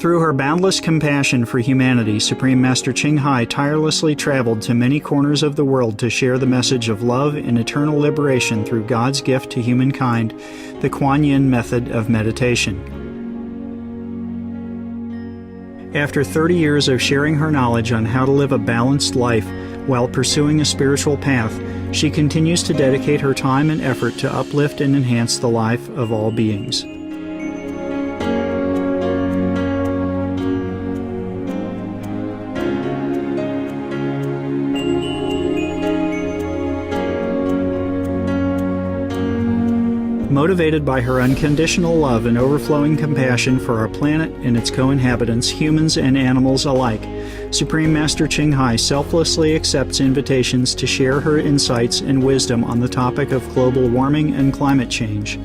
Through her boundless compassion for humanity, Supreme Master Ching Hai tirelessly traveled to many corners of the world to share the message of love and eternal liberation through God's gift to humankind, the Kuan Yin method of meditation. After 30 years of sharing her knowledge on how to live a balanced life while pursuing a spiritual path, she continues to dedicate her time and effort to uplift and enhance the life of all beings. Motivated by her unconditional love and overflowing compassion for our planet and its co-inhabitants, humans and animals alike, Supreme Master Ching Hai selflessly accepts invitations to share her insights and wisdom on the topic of global warming and climate change.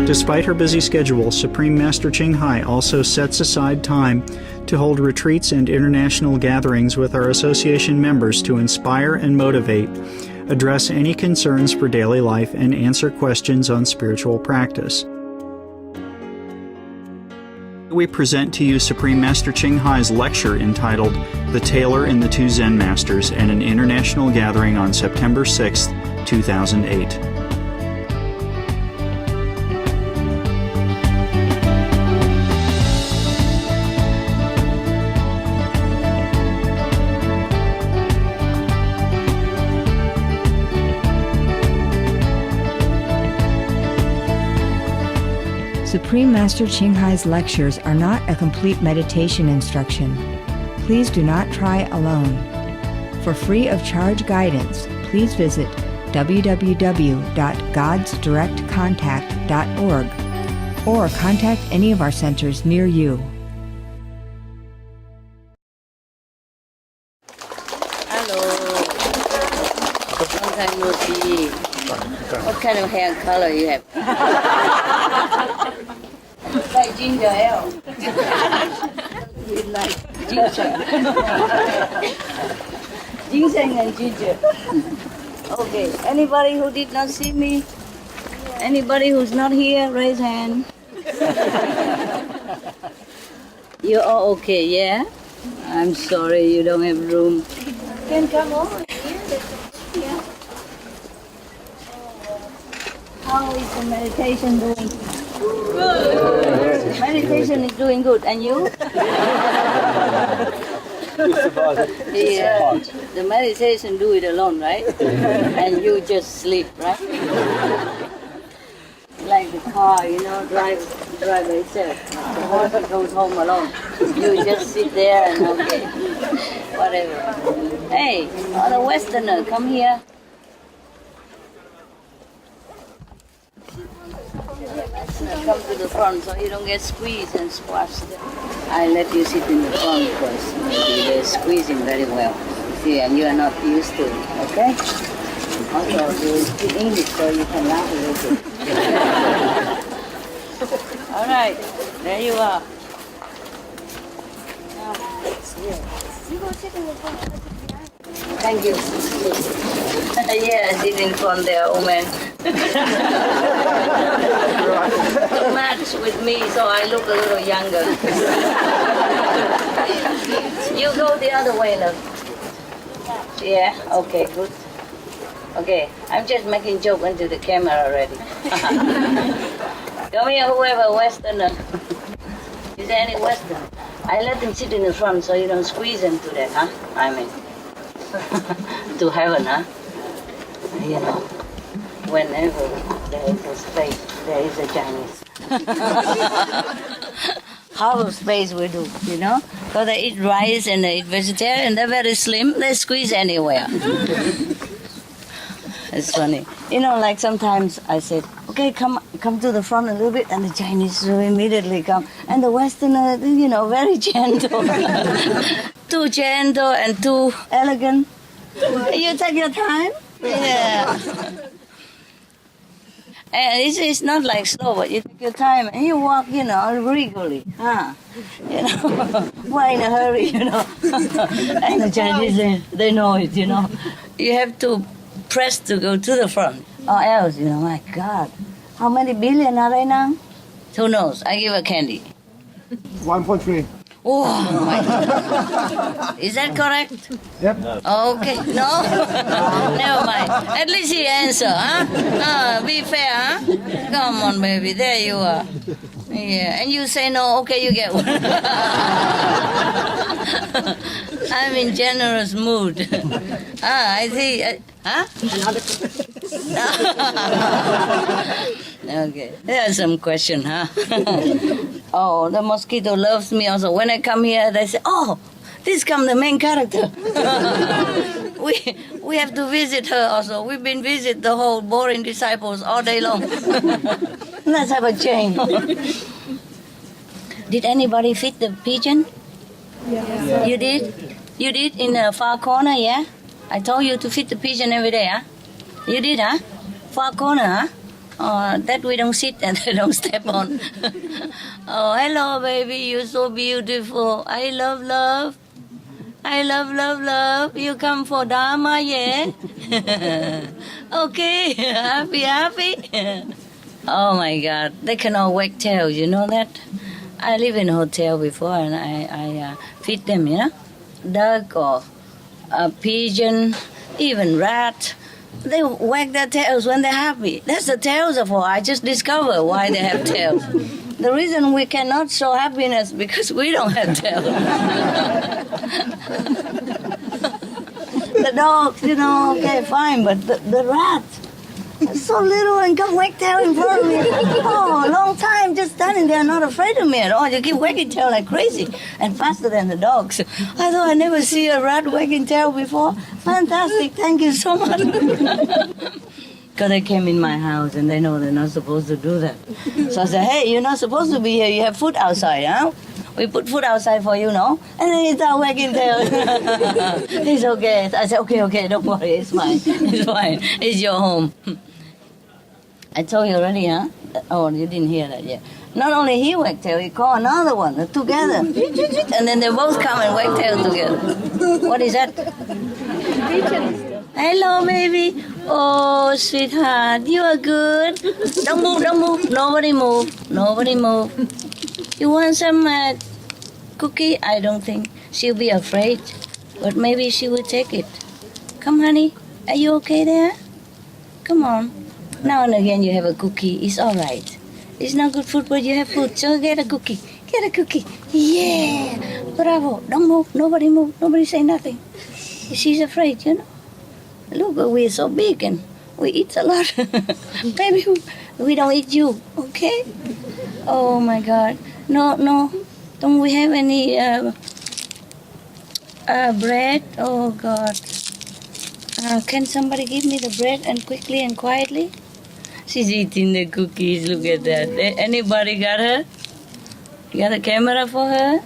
Despite her busy schedule, Supreme Master Ching Hai also sets aside time to hold retreats and international gatherings with our association members to inspire and motivate, address any concerns for daily life, and answer questions on spiritual practice. We present to you Supreme Master Ching Hai's lecture entitled The Tailor and the Two Zen Masters at an international gathering on September 6, 2008. Supreme Master Ching Hai's lectures are not a complete meditation instruction. Please do not try alone. For free of charge guidance, please visit www.godsdirectcontact.org or contact any of our centers near you. Hello. Long time no see. What kind of hair color you have? Like ginger ale. We like ginger. Ginseng and ginger. Okay. Anybody who did not see me? Anybody who's not here, raise hand. You're all okay, yeah? I'm sorry you don't have room. Can come over here. How is the meditation doing? Good. Meditation is doing good. And you? The meditation do it alone, right? And you just sleep, right? Like the car, drive by itself. The horse goes home alone. You just sit there and okay, whatever. Hey, other Westerner, come here. Come to the front so you don't get squeezed and squashed. I let you sit in the front because maybe they're squeezing very well. See, and you are not used to it, okay? Also, you speak English so you can laugh a little bit. All right, there you are. Thank you. Yeah, sit in front there, old man. Match with me, so I look a little younger. You go the other way, love. Yeah, okay, good. Okay, I'm just making joke into the camera already. Come here, whoever, Westerner. Is there any Western? I let them sit in the front so you don't squeeze them to that, huh? I mean, to heaven, huh? Whenever there is a space, there is a Chinese. Half of space we do, Because they eat rice and they eat vegetarian, they're very slim, they squeeze anywhere. It's funny. Like sometimes I said, okay, come to the front a little bit, and the Chinese will immediately come. And the Westerner, very gentle. Too gentle and too elegant. You take your time. Yeah. And it's not like slow, but you take your time and you walk, regally. Why in a hurry, And the Chinese, they know it, You have to press to go to the front. Or else, my God. How many billion are they now? Who knows? I give a candy. 1.3. Oh, my God. Is that correct? Yep. Okay. No? Never mind. At least he answer, huh? Be fair, huh? Come on, baby. There you are. Yeah. And you say no, okay, you get one. I'm in generous mood. I see. Huh? Okay. There's some question, huh? Oh, the mosquito loves me also. When I come here, they say, oh, this come the main character. we have to visit her also. We've been visit the whole boring disciples all day long. Let's have a change. Did anybody feed the pigeon? Yeah. You did? You did in the far corner, yeah? I told you to feed the pigeon every day, huh? You did, huh? Far corner, huh? That we don't sit and don't step on. Oh, hello, baby. You're so beautiful. I love love. I love love love. You come for Dharma, yeah? Okay. Happy. Oh, my God. They cannot wag tail. You know that? I live in a hotel before and I feed them, duck or a pigeon, even rat. They wag their tails when they're happy. That's the tails are for. I just discovered why they have tails. The reason we cannot show happiness because we don't have tails. The dogs, okay, fine, but the rat, so little and come wag tail in front of me. Oh, long time just standing there, not afraid of me at all. You keep wagging tail like crazy and faster than the dogs. I thought I never see a rat wagging tail before. Fantastic, thank you so much. Because they came in my house and they know they're not supposed to do that. So I said, hey, you're not supposed to be here. You have food outside, huh? We put food outside for you, no? And then he started wagging tail. It's okay. I said, okay, don't worry. It's fine. It's fine. It's your home. I told you already, huh? Oh, you didn't hear that yet. Not only he wagged tail, he called another one together. And then they both come and wag tail together. What is that? Hello, baby. Oh, sweetheart, you are good. Don't move. Nobody move. You want some cookie? I don't think. She'll be afraid. But maybe she will take it. Come, honey. Are you okay there? Come on. Now and again you have a cookie. It's all right. It's not good food, but you have food. So get a cookie. Yeah. Bravo. Don't move. Nobody move. Nobody say nothing. She's afraid, Look, we're so big and we eat a lot. Maybe we don't eat you, okay? Oh, my God. No. Don't we have any bread? Oh, God. Can somebody give me the bread and quickly and quietly? She's eating the cookies. Look at that. Anybody got her? You got a camera for her?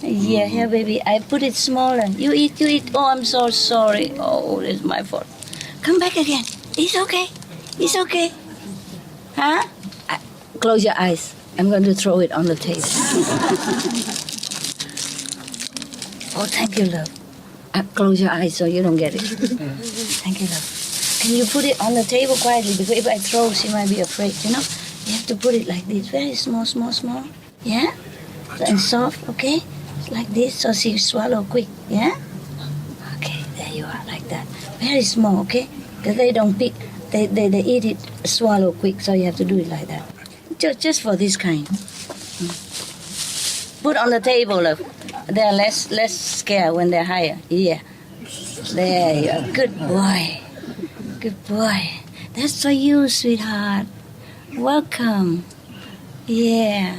Yeah, here, baby. I put it smaller. You eat. Oh, I'm so sorry. Oh, it's my fault. Come back again. It's okay. Huh? Close your eyes. I'm going to throw it on the table. Oh, thank you, love. Close your eyes so you don't get it. Thank you, love. Can you put it on the table quietly? Because if I throw, she might be afraid, You have to put it like this. Very small. Yeah? And soft, okay? Like this, so she swallow quick, yeah? Okay, there you are, like that. Very small, okay? Because they don't pick, they eat it, swallow quick, so you have to do it like that. Just for this kind. Put on the table, love. They're less scared when they're higher. Yeah. There you are. Good boy. That's for you, sweetheart. Welcome. Yeah.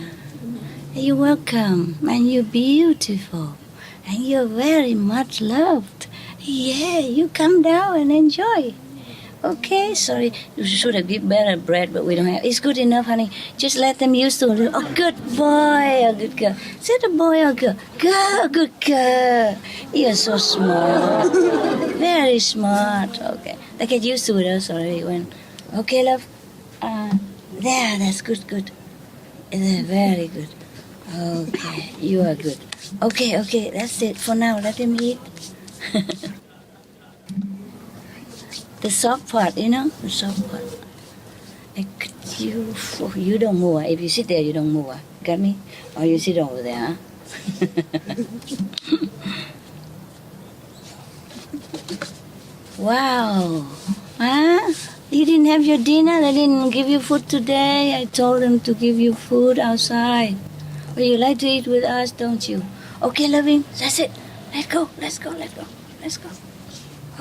You're welcome, and you're beautiful, and you're very much loved. Yeah, you come down and enjoy. Okay, sorry, you should have given better bread, but we don't have. It's good enough, honey. Just let them use to it. Oh, good boy, a good girl. Is it a boy or girl? Girl, good girl. You're so smart. Very smart. Okay, they get used to it also already. Okay, love. There, that's good. Very good. Okay, you are good. Okay, that's it for now. Let him eat. The soft part, the soft part. You don't move. If you sit there, you don't move. Got me? Or you sit over there, huh? Wow. Huh? You didn't have your dinner? They didn't give you food today? I told them to give you food outside. Well, you like to eat with us, don't you? Okay, loving. That's it. Let's go.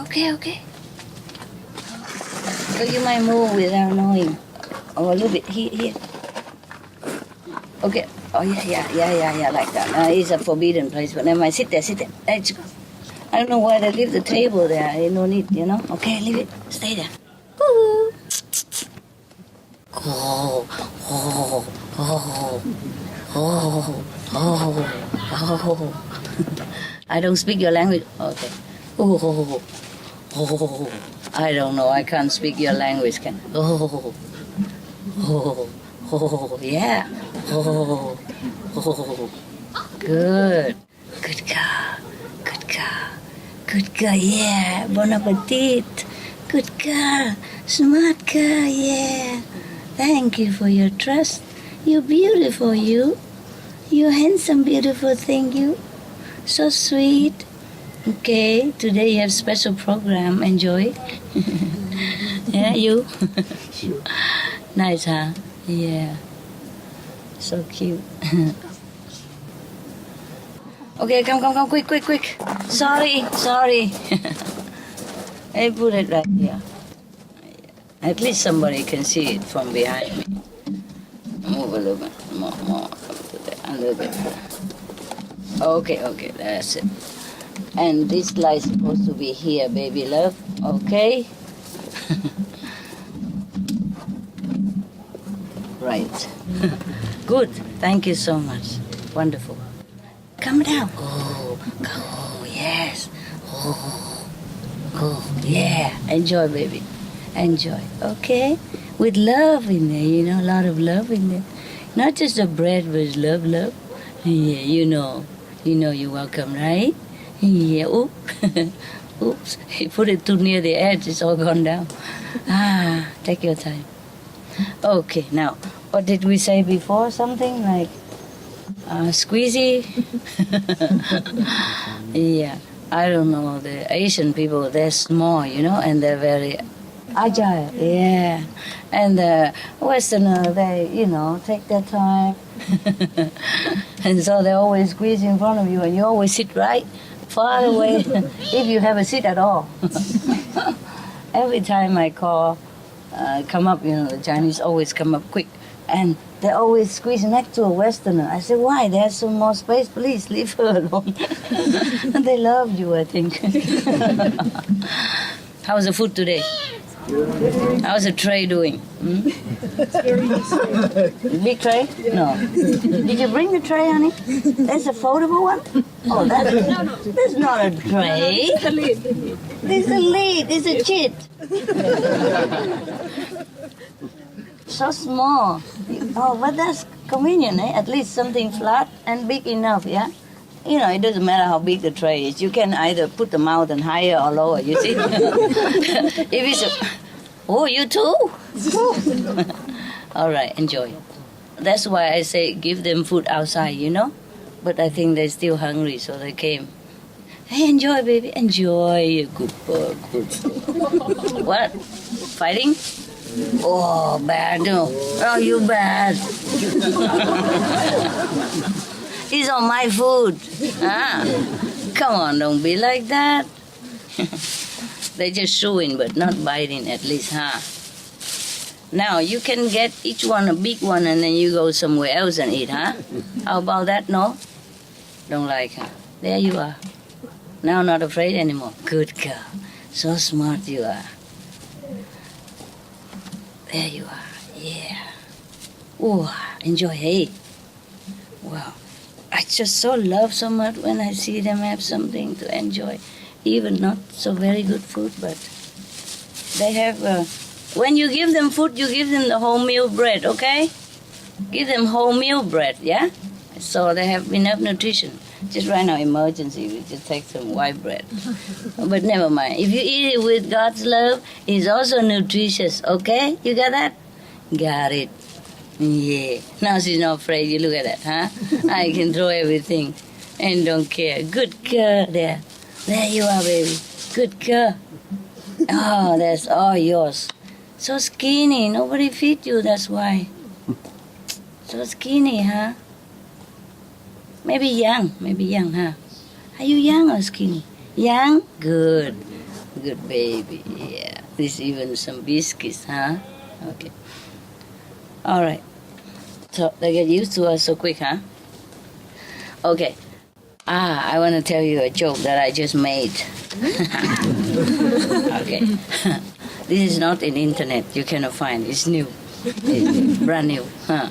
Okay. So you might move without knowing. Oh, a little bit. Here. Okay. Oh, yeah, like that. It's a forbidden place, but never mind. Sit there. Let's go. I don't know why they leave the table there. There's no need, Okay, leave it. Stay there. Ooh. Oh. I don't speak your language. Okay. Oh. I don't know. I can't speak your language. Oh, yeah. Oh. Good girl, yeah. Bon appetit. Good girl. Smart girl, yeah. Thank you for your trust. You're beautiful, you. You're handsome, beautiful thing, you. So sweet. Okay, today you have special program. Enjoy. Yeah, you. Nice, huh? Yeah. So cute. Okay, come, quick. Sorry. I put it right here. At least somebody can see it from behind me. Move a little bit more. A little bit. Okay, that's it. And this light is supposed to be here, baby love. Okay? Right. Good. Thank you so much. Wonderful. Come down. Oh, yes. Oh, yeah. Enjoy, baby. Enjoy. Okay? With love in there, a lot of love in there. Not just the bread, but love. Yeah, you're welcome, right? Yeah, oops. He put it too near the edge, it's all gone down. Take your time. Okay, now, what did we say before? Something like squeezy? Yeah, I don't know. The Asian people, they're small, and they're very agile. Yeah. And the Westerner, they, take their time. And so they always squeeze in front of you, and you always sit right far away, if you have a seat at all. Every time I come up, the Chinese always come up quick, and they always squeeze next to a Westerner. I say, why? There's some more space. Please leave her alone. And they love you, I think. How was the food today? How's the tray doing? Big tray? No. Did you bring the tray, honey? That's a foldable one? Oh, that's not a tray. It's a lid. It's a lid. It's a chit. So small. Oh, but that's convenient, eh? At least something flat and big enough, yeah? It doesn't matter how big the tray is. You can either put the mountain higher or lower, you see? If it's oh, you too? All right, enjoy. That's why I say give them food outside, But I think they're still hungry, so they came. Hey, enjoy, baby. Enjoy. Good boy. What? Fighting? Oh, bad. No. Oh, you bad. It's on my food. Come on, don't be like that. They're just chewing, but not biting at least, huh? Now, you can get each one a big one, and then you go somewhere else and eat, huh? How about that, no? Don't like, huh? There you are. Now not afraid anymore. Good girl. So smart you are. There you are. Yeah. Oh, enjoy, hey. Wow. I just so love so much when I see them have something to enjoy. Even not so very good food, but they have When you give them food, you give them the wholemeal bread, okay? Give them wholemeal bread, yeah? So they have enough nutrition. Just right now, emergency, we just take some white bread. But never mind. If you eat it with God's love, it's also nutritious, okay? You got that? Got it. Yeah. Now she's not afraid. You look at that, huh? I can throw everything and don't care. Good girl there. There you are, baby. Good girl. Oh, that's all yours. So skinny. Nobody feed you, that's why. So skinny, huh? Maybe young, huh? Are you young or skinny? Young? Good. Good baby, yeah. There's even some biscuits, huh? Okay. All right. So they get used to us so quick, huh? Okay. I want to tell you a joke that I just made. Okay. This is not in internet. You cannot find. It's new. It's brand new. Huh?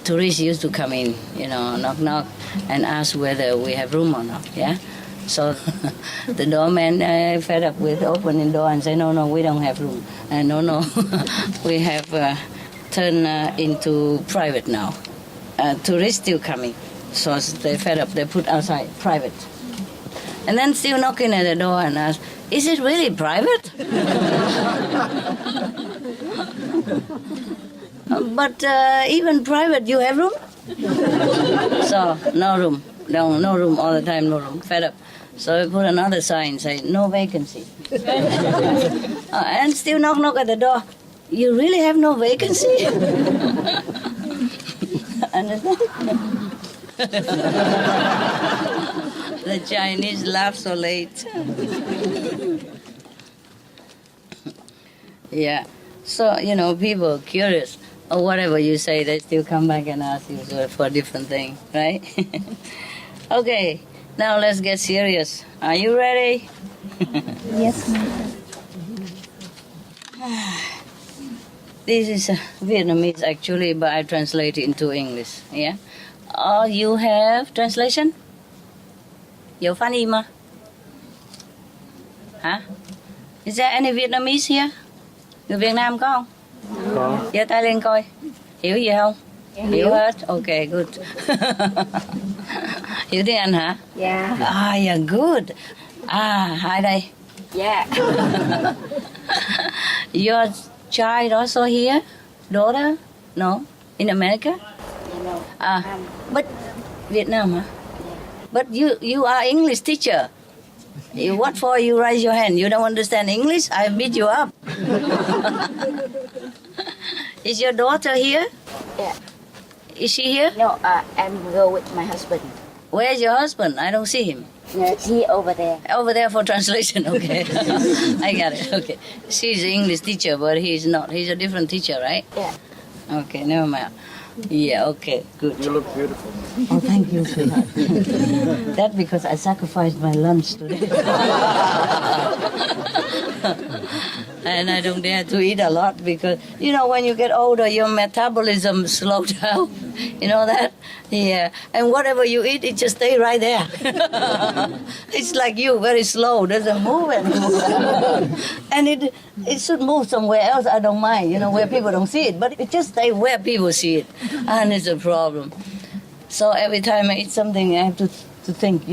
Tourists used to come in, knock, knock, and ask whether we have room or not, yeah? So the doorman fed up with opening door and say, no, we don't have room. No, we have turned into private now. Tourists still coming. So they fed up, they put outside, private. And then still knocking at the door and ask, is it really private? But even private, you have room? So, no room. No room all the time, no room. Fed up. So we put another sign, say, no vacancy. And still knock at the door. You really have no vacancy? Understand? The Chinese laugh so late. Yeah. So, people are curious. Or whatever you say, they still come back and ask you for a different thing, right? Okay, now let's get serious. Are you ready? Yes, ma'am. This is Vietnamese actually, but I translate it into English, yeah? You have translation? Dấu phát âm à? Hả? Is there any Vietnamese here? Người Việt Nam có không? Có. Giơ tay lên coi. Hiểu gì không? Hiểu hết. Ok, good. Hiểu tiếng Anh hả? Dạ. Yeah, good. Ai đây? Dạ. Your child also here? Daughter? No? In America? No. But Vietnam hả? But you are English teacher. What for you raise your hand? You don't understand English? I beat you up. Is your daughter here? Yeah. Is she here? No, I'm go with my husband. Where's your husband? I don't see him. He over there. Over there for translation, okay. I got it, okay. She's an English teacher, but he's not. He's a different teacher, right? Yeah. Okay, never mind. Yeah, okay, good. You look beautiful. Oh, thank you, sweetheart. That's because I sacrificed my lunch today. And I don't dare to eat a lot because, when you get older, your metabolism slows down. You know that? Yeah. And whatever you eat, it just stays right there. It's like you, very slow, doesn't move anymore. And it should move somewhere else, I don't mind, where people don't see it. But it just stays where people see it. And it's a problem. So every time I eat something, I have to think,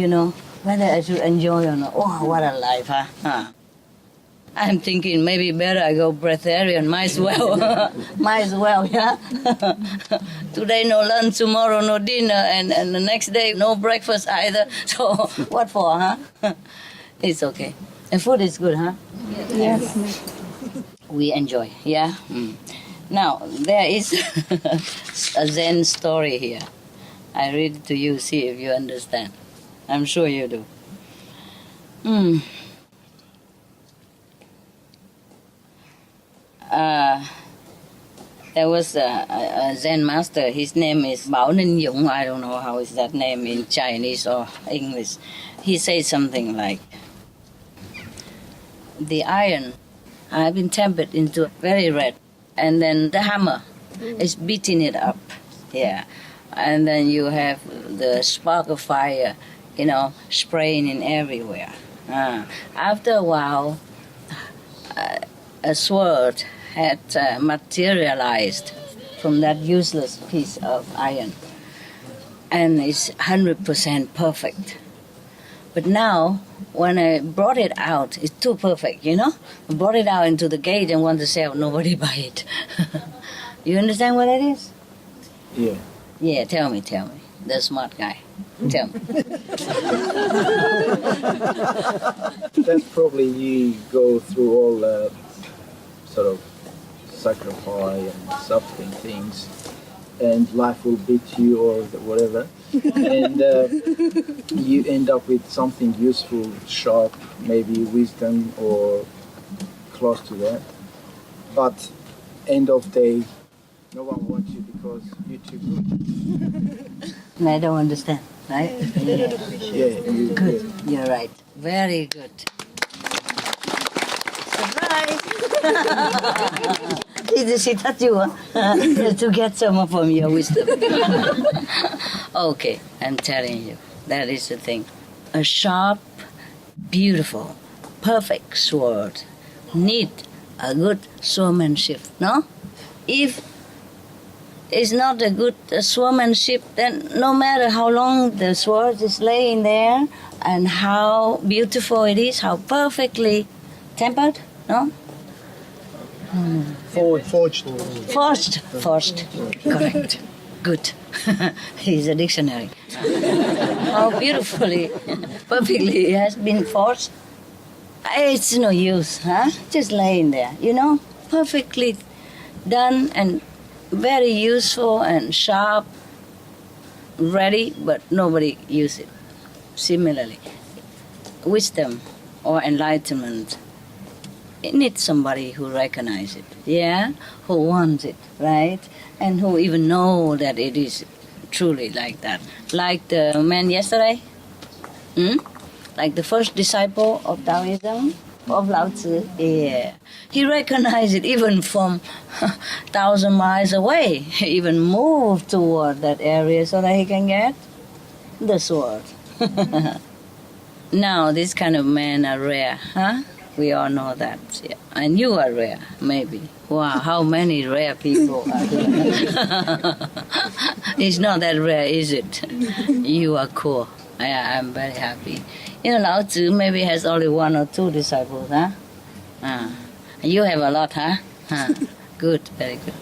whether I should enjoy or not. Oh, what a life, huh? I'm thinking maybe better I go breatharian, might as well. Might as well, yeah? Today no lunch, tomorrow no dinner, and the next day no breakfast either. So what for, huh? It's okay. And food is good, huh? Yes. We enjoy, yeah? Now, there is a Zen story here. I read it to you, see if you understand. I'm sure you do. There was a Zen master. His name is Bảo Ninh Dũng. I don't know how is that name in Chinese or English. He said something like, the iron has been tempered into very red, and then the hammer is beating it up. Yeah. And then you have the spark of fire, spraying in everywhere. After a while, a sword had materialized from that useless piece of iron, and it's 100% perfect. But now, when I brought it out, it's too perfect, I brought it out into the gate and want to sell, nobody buy it. You understand what it is? Yeah. Yeah, tell me, the smart guy. Tell me. That's probably you go through all sort of sacrifice and suffering things, and life will beat you or whatever, and you end up with something useful, sharp, maybe wisdom or close to that. But end of day, no one wants you because you're too good. And I don't understand, right? Yeah, Good. You're right. Very good. Surprise! She touched you to get some from your wisdom. Okay, I'm telling you, that is the thing. A sharp, beautiful, perfect sword need a good swordsmanship, no? If it's not a good swordsmanship, then no matter how long the sword is laying there and how beautiful it is, how perfectly tempered, no? Forged. Forged. Correct. Good. He's a dictionary. How beautifully, perfectly it has been forged. It's no use, just laying there, perfectly done and very useful and sharp, ready, but nobody use it. Similarly, wisdom or enlightenment, it needs somebody who recognize it, who wants it, right? And who even know that it is truly like that. Like the man yesterday, like the first disciple of Taoism, of Lao Tzu, he recognized it even from 1,000 miles away. He even moved toward that area so that he can get the sword. Now, these kind of men are rare, We all know that. Yeah. And you are rare, maybe. Wow, how many rare people are there? It's not that rare, is it? You are cool. I'm very happy. Lao Tzu maybe has only 1 or 2 disciples, You have a lot, Good, very good.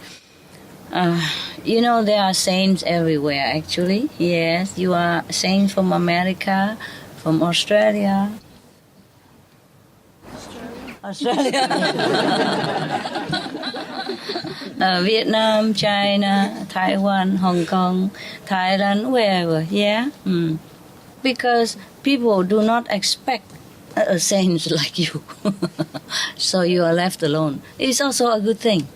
There are saints everywhere, actually. Yes, you are saints from America, from Australia. Vietnam, China, Taiwan, Hong Kong, Thailand, wherever, Because people do not expect a saint like you. So you are left alone. It's also a good thing,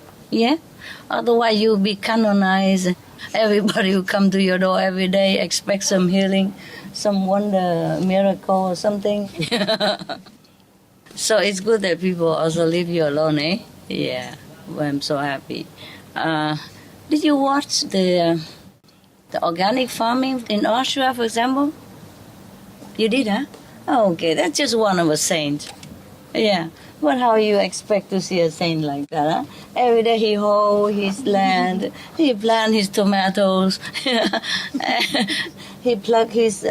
Otherwise you'll be canonized. Everybody who come to your door every day expects some healing, some wonder, miracle or something. So it's good that people also leave you alone, Yeah, well, I'm so happy. Did you watch the organic farming in Austria, for example? You did, Oh, okay, that's just one of a saint. Yeah, but how you expect to see a saint like that, Every day he hoe his land, he plant his tomatoes, he pluck his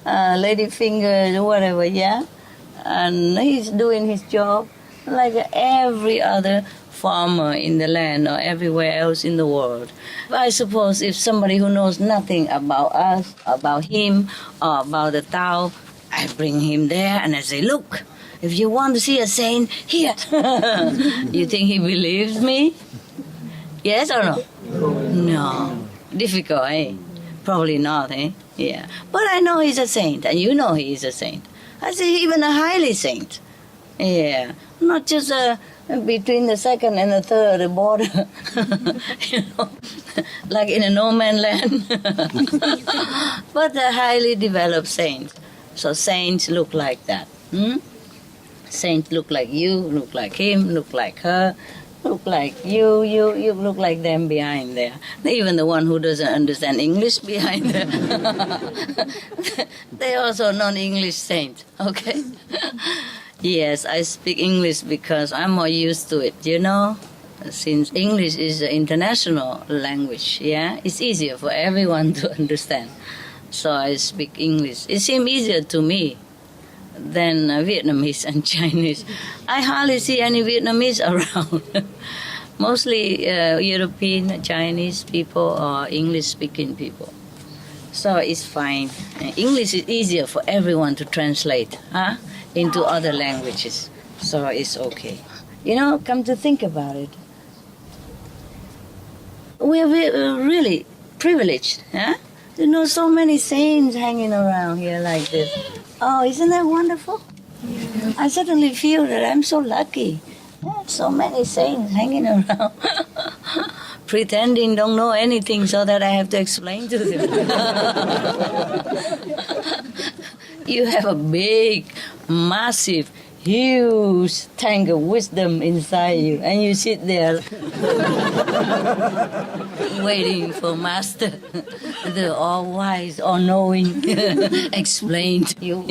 lady fingers, whatever, And he's doing his job like every other farmer in the land or everywhere else in the world. I suppose if somebody who knows nothing about us, about him, or about the Tao, I bring him there and I say, look, if you want to see a saint, here. You think he believes me? Yes or no? No. Difficult, Probably not, Yeah. But I know he's a saint, and you know he is a saint. I say even a highly saint. Yeah. Not just between the second and the third border. Like in a no man land. But a highly developed saint. So saints look like that. Saints look like you, look like him, look like her, look like you look like them behind there. Even the one who doesn't understand English behind there. They also non-English saint, okay? Yes, I speak English because I'm more used to it, since English is an international language, yeah, it's easier for everyone to understand. So I speak English. It seems easier to me than Vietnamese and Chinese. I hardly see any Vietnamese around. Mostly European, Chinese people or English-speaking people. So it's fine. English is easier for everyone to translate into other languages. So it's okay. You know, come to think about it, we're really privileged. You know, so many saints hanging around here like this. Oh, isn't that wonderful? Yeah. I suddenly feel that I'm so lucky. So many saints hanging around, pretending don't know anything so that I have to explain to them. You have a big, massive, huge tank of wisdom inside you, and you sit there waiting for Master, the all-wise, all-knowing, explain to you.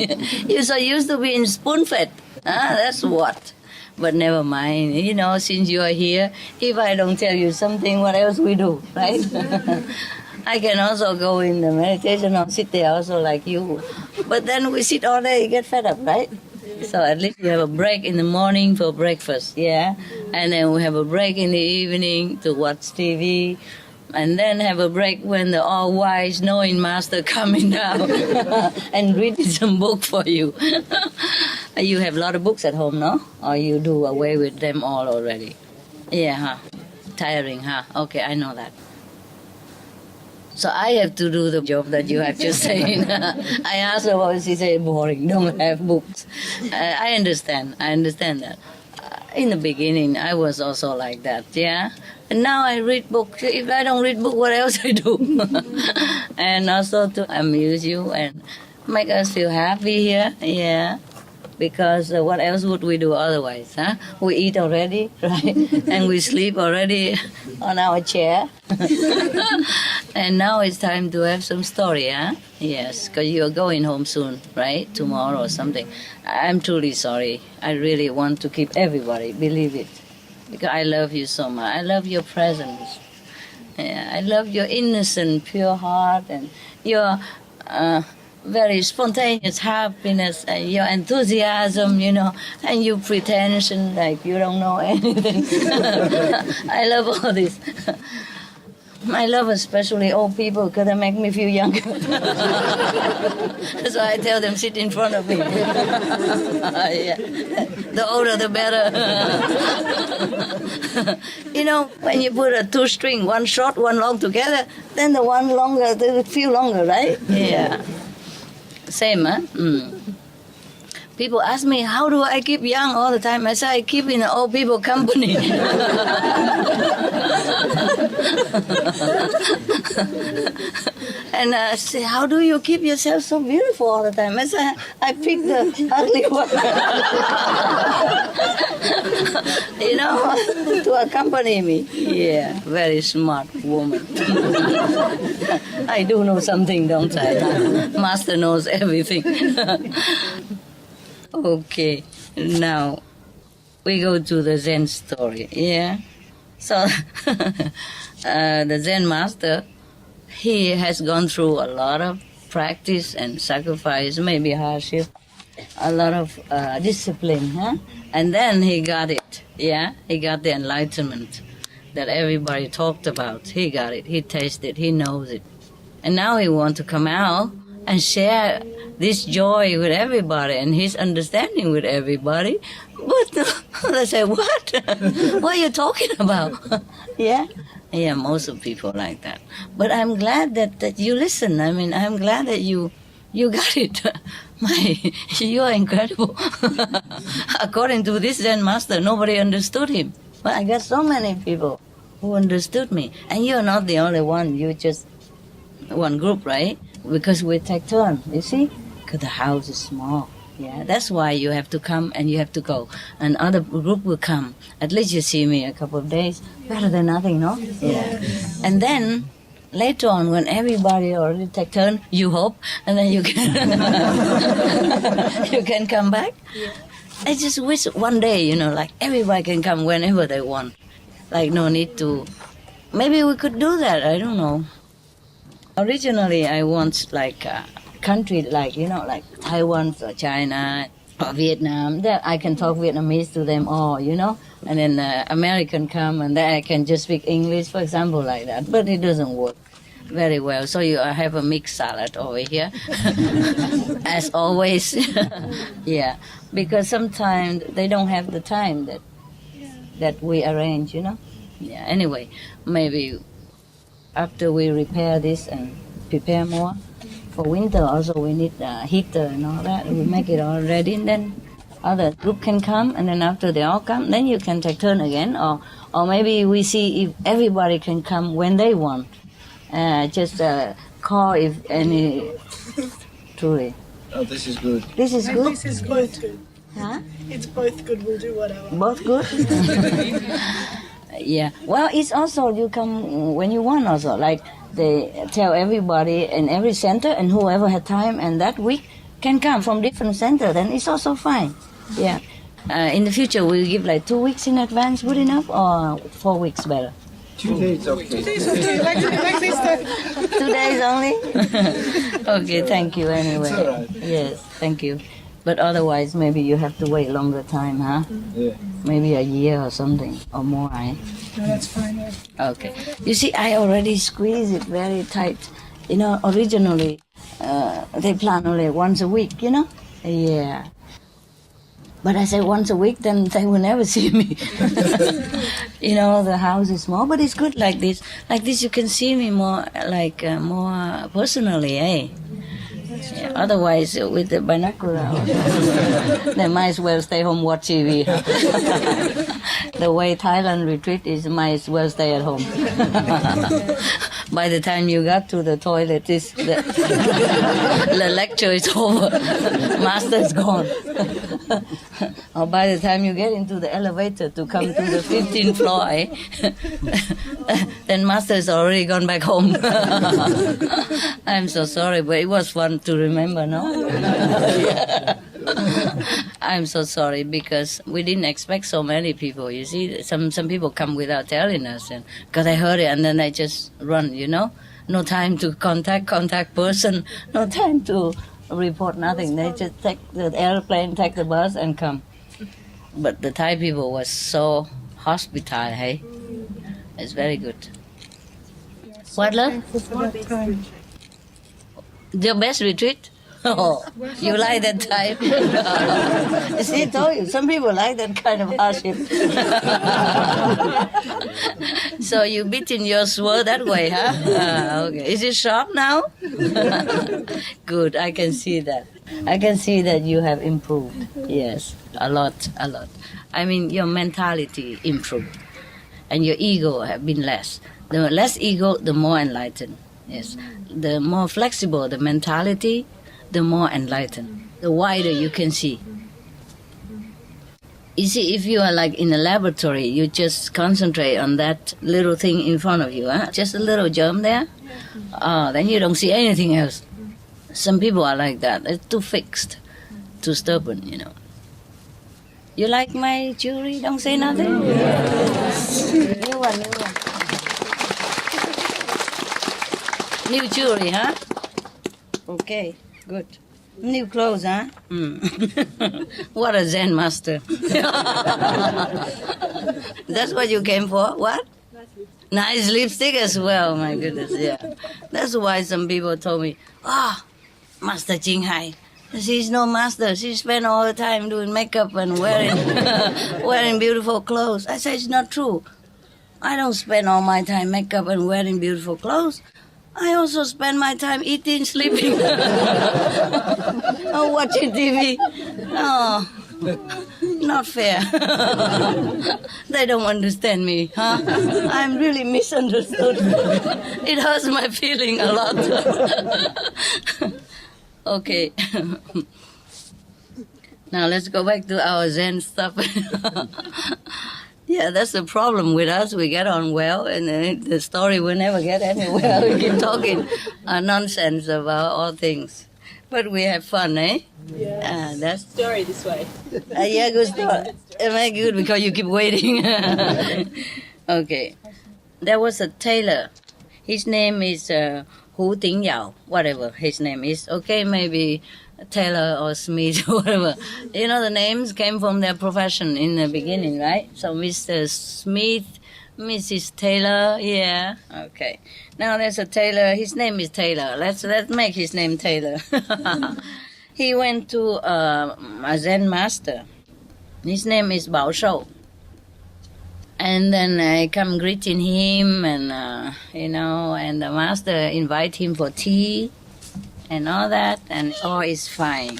You're so used to being spoon-fed. That's what. But never mind, you know, since you are here, if I don't tell you something, what else we do, right? I can also go in the meditation or sit there also like you. But then we sit all day, get fed up, right? So at least you have a break in the morning for breakfast, yeah? And then we have a break in the evening to watch TV. And then have a break when the all-wise, knowing Master coming down and reading some book for you. You have a lot of books at home, no? Or you do away with them all already? Yeah, huh? Tiring, huh? Okay, I know that. So I have to do the job that you have just said. I asked her what she said, boring, don't have books. I understand that. In the beginning, I was also like that, yeah? And now I read books. If I don't read book, what else I do? And also to amuse you and make us feel happy here, yeah? Because what else would we do otherwise, huh? We eat already, right? And we sleep already on our chair. And now it's time to have some story, huh? Yes, because you're going home soon, right? Tomorrow or something. I'm truly sorry. I really want to keep everybody, believe it. Because I love you so much. I love your presence. Yeah, I love your innocent, pure heart and your very spontaneous happiness and your enthusiasm, you know, and your pretension like you don't know anything. I love all this. I love especially old people because they make me feel younger. So I tell them, sit in front of me. Yeah. The older, the better. You know, when you put a two string, one short, one long together, then the one longer, they feel longer, right? Yeah. Same, huh? People ask me, how do I keep young all the time? I say, I keep in old people company. And I say, how do you keep yourself so beautiful all the time? I say, I pick the ugly one. You know, to accompany me. Yeah, very smart woman. I do know something, don't I? Master knows everything. Okay, now we go to the Zen story, yeah? So, the Zen master, he has gone through a lot of practice and sacrifice, maybe hardship, a lot of discipline, huh? And then he got it, yeah? He got the enlightenment that everybody talked about. He got it, he tasted it, he knows it. And now he wants to come out and share this joy with everybody and his understanding with everybody. But they say, what? What are you talking about? Yeah? Yeah, most of people like that. But I'm glad that you listen. I mean, I'm glad that you got it. You are incredible. According to this Zen master, nobody understood him. But I got so many people who understood me. And you're not the only one. You're just one group, right? Because we take turn, you see? Because the house is small. Yeah, that's why you have to come and you have to go. And other group will come. At least you see me a couple of days. Better than nothing, no? Yeah. And then later on, when everybody already take turn, you hope, and then you can you can come back. Yeah. I just wish one day, you know, like everybody can come whenever they want. Like no need to. Maybe we could do that. I don't know. Originally, I want like a country like like Taiwan or China or Vietnam. That I can talk Vietnamese to them all, and then American come and then I can just speak English, for example, like that. But it doesn't work very well. So you have a mixed salad over here, as always. Yeah, because sometimes they don't have the time that we arrange, Yeah. Anyway, maybe after we repair this and prepare more for winter, also we need a heater and all that. We make it all ready, and then other group can come, and then after they all come, then you can take turn again, or maybe we see if everybody can come when they want. Just call if any. Truly. Oh, this is good. This is good. This is both good. Huh? It's both good. We'll do whatever. Both good. Yeah. Well, it's also you come when you want. Also, like they tell everybody in every center, and whoever had time and that week can come from different center. Then it's also fine. Yeah. In the future, we'll give like 2 weeks in advance. Good enough, or 4 weeks better? 2 days, okay. Like this stuff. 2 days only? Okay, thank you anyway. It's all right. Yes, thank you. But otherwise, maybe you have to wait longer time, huh? Yeah. Maybe a year or something, or more, eh? No, that's fine. Yeah. Okay. You see, I already squeeze it very tight. Originally, they plan only once a week, Yeah. But I said once a week, then they will never see me. The house is small, but it's good like this. Like this, you can see me more, more personally, eh? Yeah, otherwise, with the binocular, they might as well stay home watch TV. The way Thailand retreat is, might as well stay at home. By the time you got to the toilet, the lecture is over. Master is gone. Or by the time you get into the elevator to come to the 15th floor, then Master is already gone back home. I'm so sorry, but it was fun to remember, no? Yeah. I'm so sorry because we didn't expect so many people. You see, some people come without telling us, and because I heard it, and then I just run. No time to contact person, no time to report nothing. They just take the airplane, take the bus, and come. But the Thai people was so hospitable, hey? It's very good. What, love? Your best retreat? Oh, you like that type? See, I told you, some people like that kind of hardship. So you beat in your sword that way, huh? Okay. Is it sharp now? Good, I can see that. I can see that you have improved. Yes, a lot. I mean, your mentality improved. And your ego have been less. The less ego, the more enlightened. Yes. The more flexible the mentality, the more enlightened, the wider you can see. You see, if you are like in a laboratory, you just concentrate on that little thing in front of you, huh? Just a little germ there, then you don't see anything else. Some people are like that. They're too fixed, too stubborn, You like my jewelry? Don't say nothing? New one. New jewelry, huh? Okay. Good. New clothes, huh? What a Zen master. That's what you came for? What? Nice lipstick as well, my goodness, yeah. That's why some people told me, Master Ching Hai, she's no master. She spent all the time doing makeup and wearing beautiful clothes. I said, it's not true. I don't spend all my time makeup and wearing beautiful clothes. I also spend my time eating, sleeping, or watching TV. Oh, not fair. They don't understand me, huh? I'm really misunderstood. It hurts my feeling a lot. Okay. Now let's go back to our Zen stuff. Yeah, that's the problem with us. We get on well, and the story will never get anywhere. We keep talking nonsense about all things. But we have fun, eh? Yeah. That's Story this way. yeah, good story. Very good because you keep waiting. Okay. There was a tailor. His name is Hu Ting Yao, whatever his name is. Okay, maybe tailor or smith or whatever. You know, the names came from their profession in the beginning, right? So Mr. Smith, Mrs. Taylor, yeah. Okay. Now there's a tailor. His name is Taylor. Let's make his name Taylor. He went to a Zen master. His name is Bao Shou. And then I come greeting him, and and the master invite him for tea and all that, and all is fine.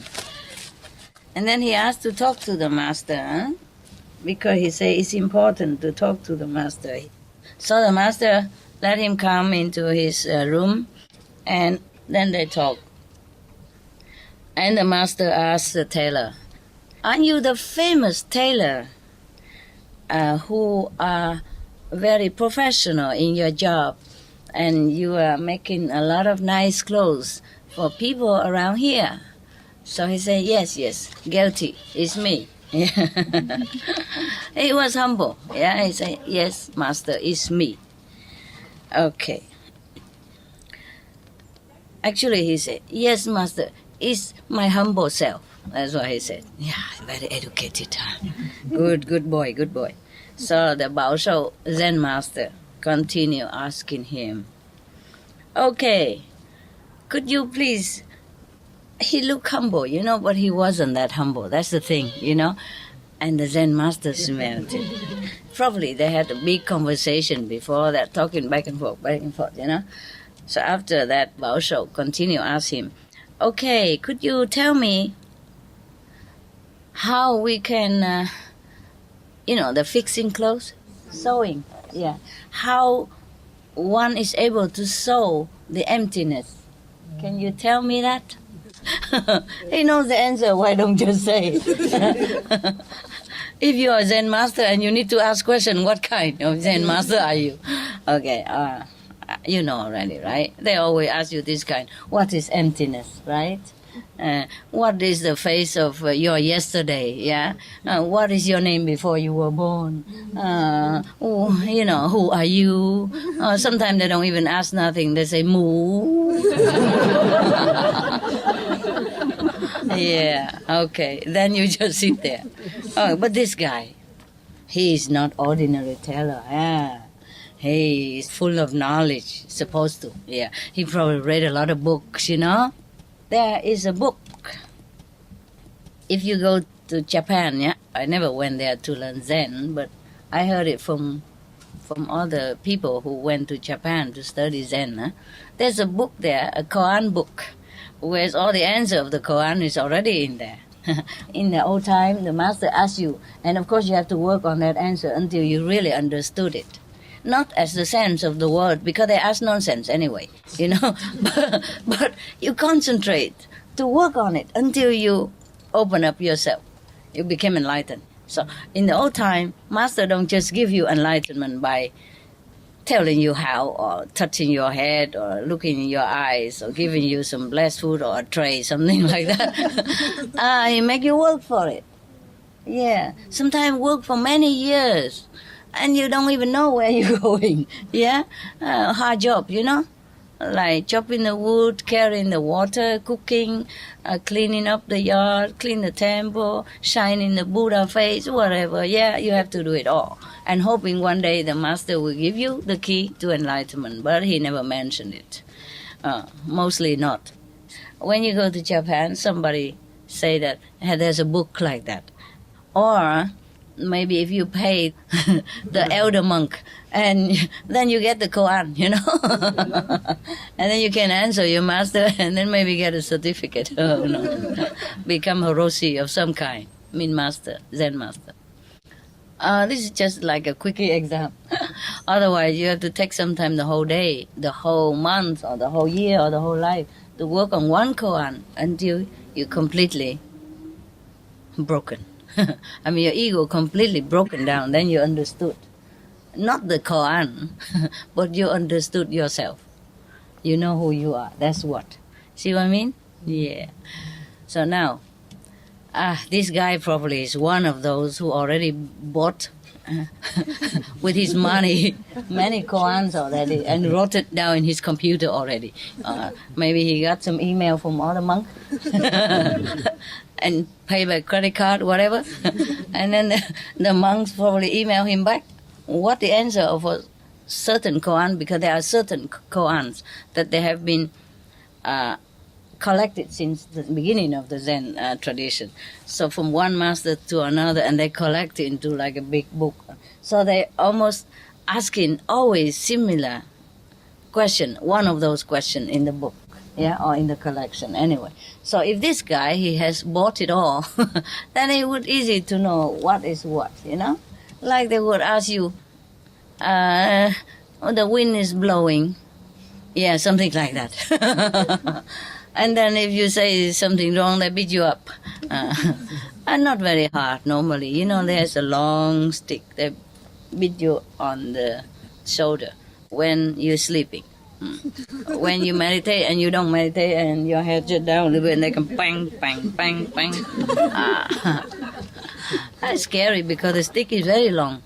And then he asked to talk to the master, because he said it's important to talk to the master. So the master let him come into his room, and then they talk. And the master asked the tailor, "Aren't you the famous tailor who are very professional in your job, and you are making a lot of nice clothes for people around here?" So he said, yes, guilty, it's me. He was humble. Yeah, he said, yes, master, it's me. Okay. Actually, he said, yes, master, it's my humble self. That's what he said. Yeah, very educated. Good boy. So the Bao Shou Zen master continued asking him, okay, could you please, he looked humble, but he wasn't that humble. That's the thing, And the Zen master smelled it. Probably they had a big conversation before that, talking back and forth, So after that, Bao Shou continued asking him, okay, could you tell me how we can, the fixing clothes, sewing, yeah, how one is able to sew the emptiness. Can you tell me that? He knows the answer, why don't you say it? If you are a Zen master and you need to ask question, what kind of Zen master are you? Okay, you know already, right? They always ask you this kind, what is emptiness, right? What is the face of your yesterday, yeah? What is your name before you were born? Who are you? Sometimes they don't even ask nothing. They say, moo. Yeah, okay. Then you just sit there. Oh, but this guy, he is not ordinary tailor. Yeah. He is full of knowledge, supposed to. Yeah. He probably read a lot of books, There is a book. If you go to Japan, yeah, I never went there to learn Zen, but I heard it from other people who went to Japan to study Zen. There's a book there, a koan book, where all the answer of the koan is already in there. In the old time, the master asked you, and of course you have to work on that answer until you really understood it. Not as the sense of the word, because they ask nonsense anyway, but you concentrate to work on it until you open up yourself. You become enlightened. So in the old time, master don't just give you enlightenment by telling you how, or touching your head, or looking in your eyes, or giving you some blessed food or a tray, something like that. He make you work for it. Yeah, sometimes work for many years. And you don't even know where you're going, yeah? Hard job, like chopping the wood, carrying the water, cooking, cleaning up the yard, clean the temple, shining the Buddha face, whatever. Yeah, you have to do it all. And hoping one day the master will give you the key to enlightenment, but he never mentioned it. Mostly not. When you go to Japan, somebody say that, hey, there's a book like that. Or maybe if you pay the elder monk, and then you get the koan, and then you can answer your master, and then maybe get a certificate. Become a roshi of some kind, master, Zen master. This is just like a quickie exam. Otherwise, you have to take some time, the whole day, the whole month, or the whole year, or the whole life, to work on one koan until you're completely broken. Your ego completely broken down. Then you understood. Not the koan, but you understood yourself. You know who you are. That's what. See what I mean? Yeah. So now, this guy probably is one of those who already bought with his money, many koans already, and wrote it down in his computer already. Maybe he got some email from other monk and pay by credit card, whatever. And then the monks probably email him back what the answer of a certain koan, because there are certain koans that they have been collected since the beginning of the Zen tradition. So from one master to another, and they collect it into like a big book. So they almost asking always similar question, one of those questions in the book, yeah, or in the collection anyway. So if this guy, he has bought it all, then it would easy to know what is what, you know? Like they would ask you, the wind is blowing. Yeah, something like that. And then if you say something wrong, they beat you up. And not very hard normally. You know, there's a long stick. They beat you on the shoulder when you're sleeping. When you meditate and you don't meditate and your head just down a little bit, and they can bang, bang, bang, bang. That's scary because the stick is very long.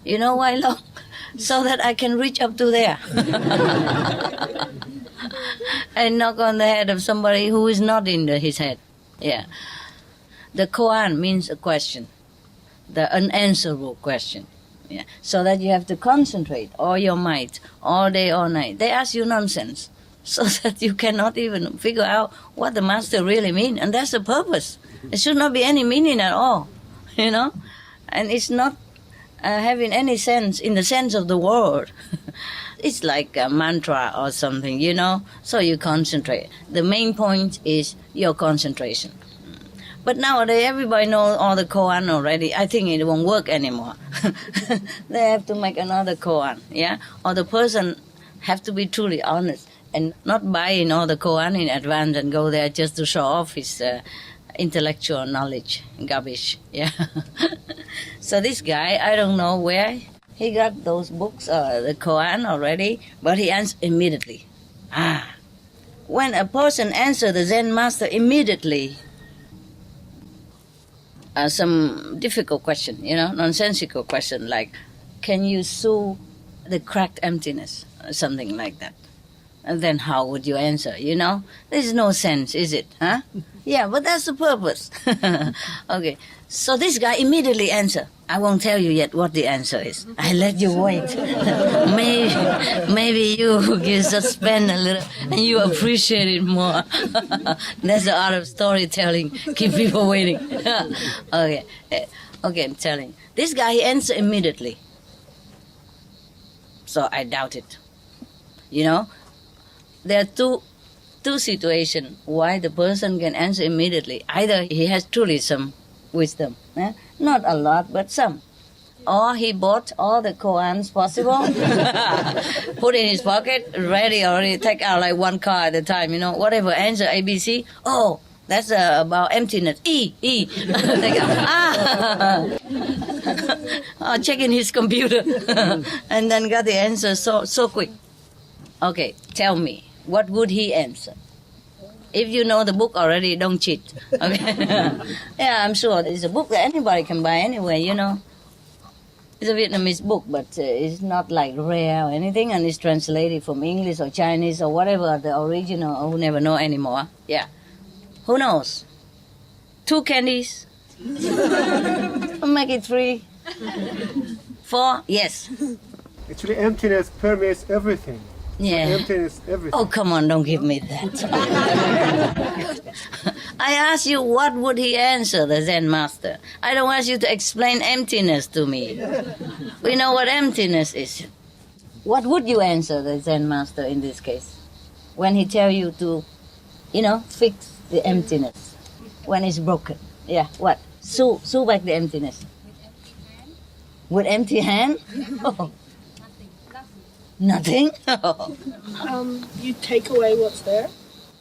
You know why long? So that I can reach up to there. And knock on the head of somebody who is not in his head. Yeah. The koan means a question, the unanswerable question. Yeah. So that you have to concentrate all your might, all day, all night. They ask you nonsense, so that you cannot even figure out what the master really means. And that's the purpose. It should not be any meaning at all, you know? And it's not having any sense in the sense of the word. It's like a mantra or something, you know? So you concentrate. The main point is your concentration. But nowadays, everybody knows all the koan already. I think it won't work anymore. They have to make another koan, yeah? Or the person have to be truly honest and not buying all the koan in advance and go there just to show off his intellectual knowledge, garbage, yeah? So this guy, I don't know where he got those books, the koan already, but he answered immediately. When a person answers the Zen master immediately, some difficult question, you know, nonsensical question like, can you sue the cracked emptiness? Or something like that. And then how would you answer, you know? There's no sense, is it? Huh? Yeah, but that's the purpose. Okay, so this guy immediately answered. I won't tell you yet what the answer is. I let you wait. maybe you can suspend a little and you appreciate it more. That's the art of storytelling. Keep people waiting. Okay, I'm telling. This guy, he answered immediately. So I doubt it. You know, there are two situations why the person can answer immediately. Either he has truly some wisdom, not a lot, but some. Or he bought all the koans possible, put in his pocket, ready already, take out like one card at a time, you know, whatever, answer ABC. Oh, that's about emptiness. E. Take out. Oh, checking his computer. And then got the answer so quick. Okay, tell me, what would he answer? If you know the book already, don't cheat. Okay? Yeah, I'm sure it's a book that anybody can buy anyway, you know. It's a Vietnamese book, but it's not like rare or anything, and it's translated from English or Chinese or whatever, the original, who never know anymore. Yeah. Who knows? 2 candies? Make it 3. 4? Yes. Actually, emptiness permeates everything. Yeah. Emptiness, everything. Oh, come on, don't give me that. I asked you, what would he answer, the Zen master? I don't ask you to explain emptiness to me. We know what emptiness is. What would you answer the Zen master in this case? When he tell you to, you know, fix the emptiness. When it's broken. Yeah, what? Sew back the emptiness. With empty hand? Oh. Nothing? Oh. You take away what's there.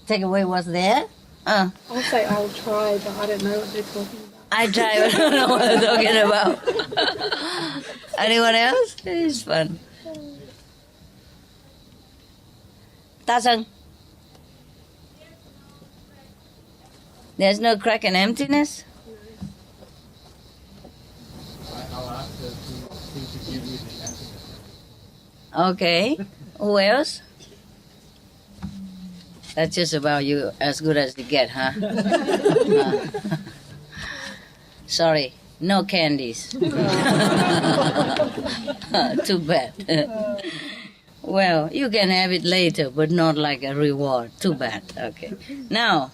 Take away what's there? I'll say I'll try, but I don't know what they're talking about. I try, but I don't know what they're talking about. Anyone else? It's fun. Ta-sung. There's no crack and emptiness? I'll ask her to Okay. Who else? That's just about you, as good as you get, huh? Sorry, no candies. Too bad. Well, you can have it later, but not like a reward. Too bad. Okay. Now,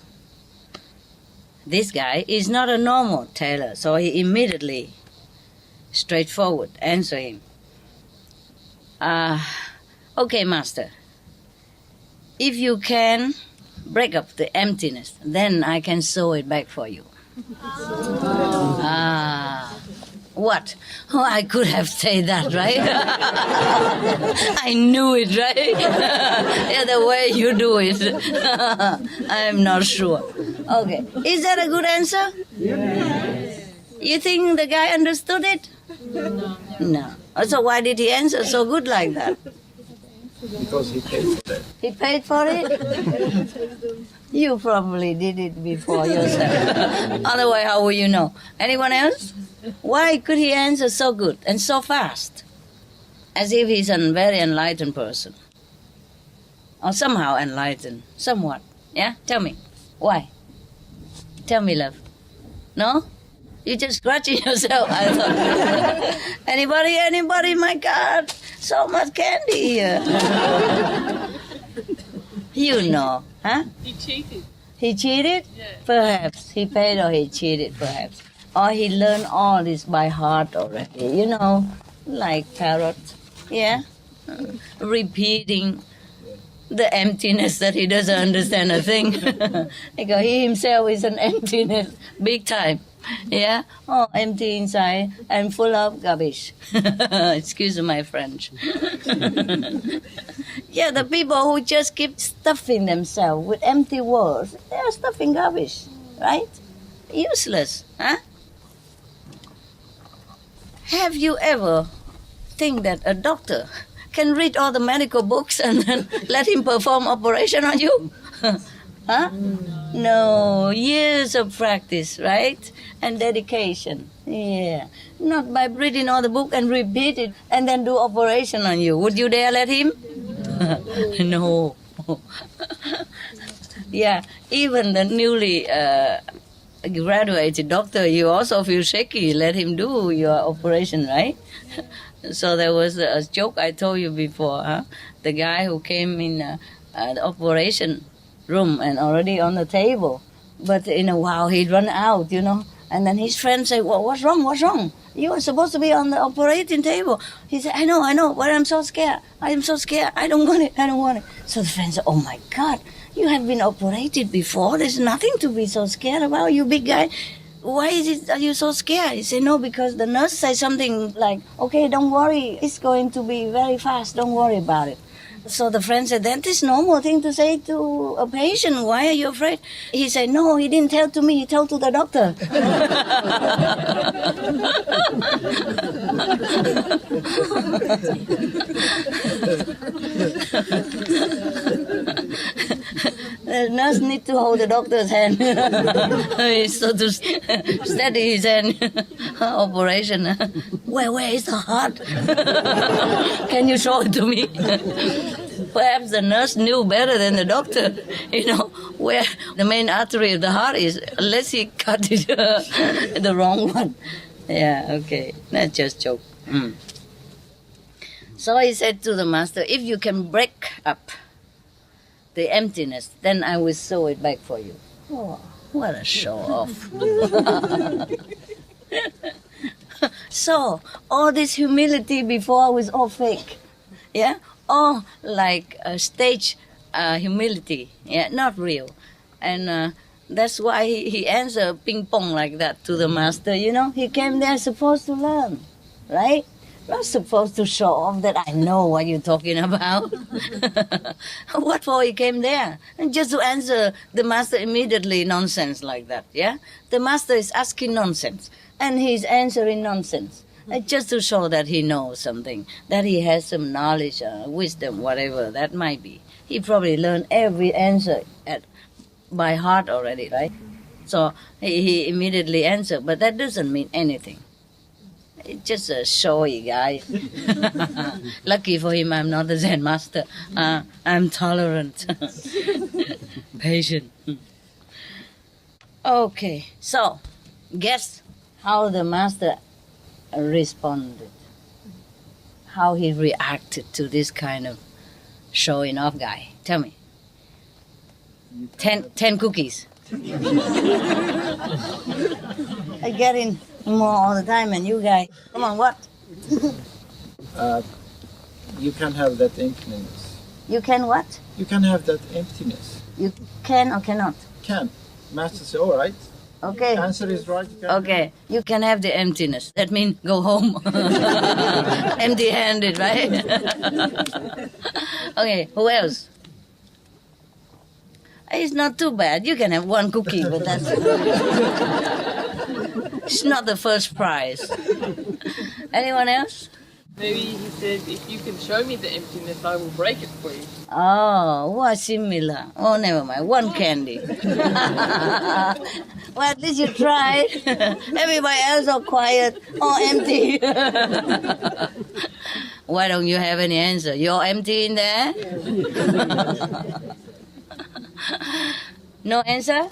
this guy is not a normal tailor, so he immediately, straightforward, answer him. Okay, master. If you can break up the emptiness, then I can sew it back for you. What? Oh, I could have said that, right? I knew it, right? Yeah, the way you do it. I'm not sure. Okay. Is that a good answer? Yes. You think the guy understood it? No. So why did he answer so good like that? Because he paid for that. He paid for it? You probably did it before yourself. Otherwise, how will you know? Anyone else? Why could he answer so good and so fast? As if he's a very enlightened person. Or somehow enlightened. Somewhat. Yeah? Tell me. Why? Tell me, love. No? You're just scratching yourself, I thought. Anybody? My God. So much candy here. You know, huh? He cheated. He cheated? Yeah. Perhaps. He paid or he cheated, perhaps. Or he learned all this by heart already. You know, like parrot. Yeah? Repeating the emptiness that he doesn't understand a thing. Because he himself is an emptiness, big time. Yeah? Oh, empty inside and full of garbage. Excuse my French. Yeah, the people who just keep stuffing themselves with empty words, they are stuffing garbage, right? Useless, huh? Have you ever think that a doctor can read all the medical books and then let him perform operation on you? Huh? No, years of practice, right? And dedication. Yeah. Not by reading all the book and repeat it and then do operation on you. Would you dare let him? No. Yeah, even the newly graduated doctor, you also feel shaky. Let him do your operation, right? So there was a joke I told you before. Huh? The guy who came in the operation room and already on the table, but in a while he'd run out, you know. And then his friend said, "Well, what's wrong? You were supposed to be on the operating table." He said, I know, but I'm so scared. I don't want it. So the friend said, "Oh my God, you have been operated before. There's nothing to be so scared about, you big guy. Why are you so scared?" He said, "No, because the nurse said something like, okay, don't worry, it's going to be very fast, don't worry about it." So the friend said, "That is normal thing to say to a patient. Why are you afraid?" He said, "No, he didn't tell to me. He told to the doctor." The nurse need to hold the doctor's hand so to steady his hand. Operation. Where is the heart? Can you show it to me? Perhaps the nurse knew better than the doctor, you know, where the main artery of the heart is, unless he cut it the wrong one. Yeah, okay. That's just joke. So he said to the master, "If you can break up the emptiness, then I will sew it back for you." Oh, what a show off. So, all this humility before was all fake. Yeah? All like a stage humility. Yeah, not real. And that's why he answered ping pong like that to the master. You know, he came there supposed to learn, right? Not supposed to show off that I know what you're talking about. What for he came there? And just to answer the master immediately nonsense like that, yeah? The master is asking nonsense, and he's answering nonsense. Just to show that he knows something, that he has some knowledge, wisdom, whatever that might be. He probably learned every answer by heart already, right? So he immediately answered, but that doesn't mean anything. He's just a showy guy. Lucky for him, I'm not the Zen master. I'm tolerant, patient. Okay, so guess how the master responded, how he reacted to this kind of showing off guy. Tell me. 10 cookies. I get in more all the time, and you guys, come on, what? You can have that emptiness. You can what? You can have that emptiness. You can or cannot? Can. Master says, all right. Okay. The answer is right. You can Okay, you can have the emptiness. That means go home empty-handed, right? Okay, who else? It's not too bad. You can have one cookie, but that's it's not the first prize. Anyone else? Maybe he said, if you can show me the emptiness, I will break it for you. Oh, what similar. Oh, never mind. One candy. Well, at least you tried. Everybody else are quiet or empty. Why don't you have any answer? You're empty in there? No answer?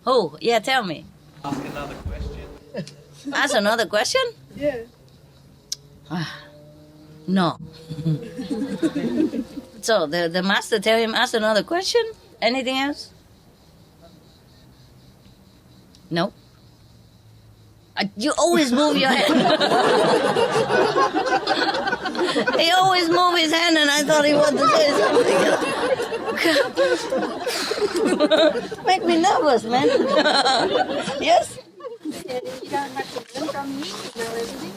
Who? Yeah, tell me. Ask another question. Ask another question? Yeah. No. So the master tell him, ask another question? Anything else? No? You always move your hand. He always moved his hand, and I thought he wanted to say something. Make me nervous, man. Yes? You don't have to learn from me to know everything.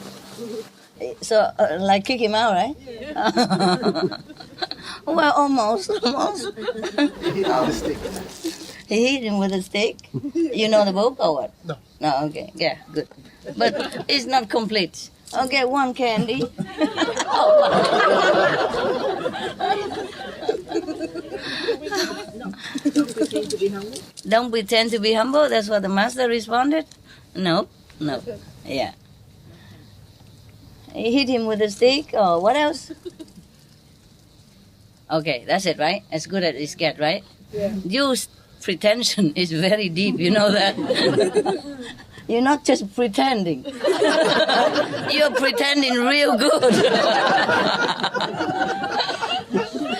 So, like kick him out, right? Well, almost. He hit him with a stick. You know the book or what? No. No, okay. Yeah, good. But it's not complete. Okay, one candy. Don't pretend to be humble. That's what the master responded? No. Yeah. He hit him with a stick, or what else? Okay, that's it, right? As good as it gets, right? Yeah. Your pretension is very deep, you know that? You're not just pretending. You're pretending real good.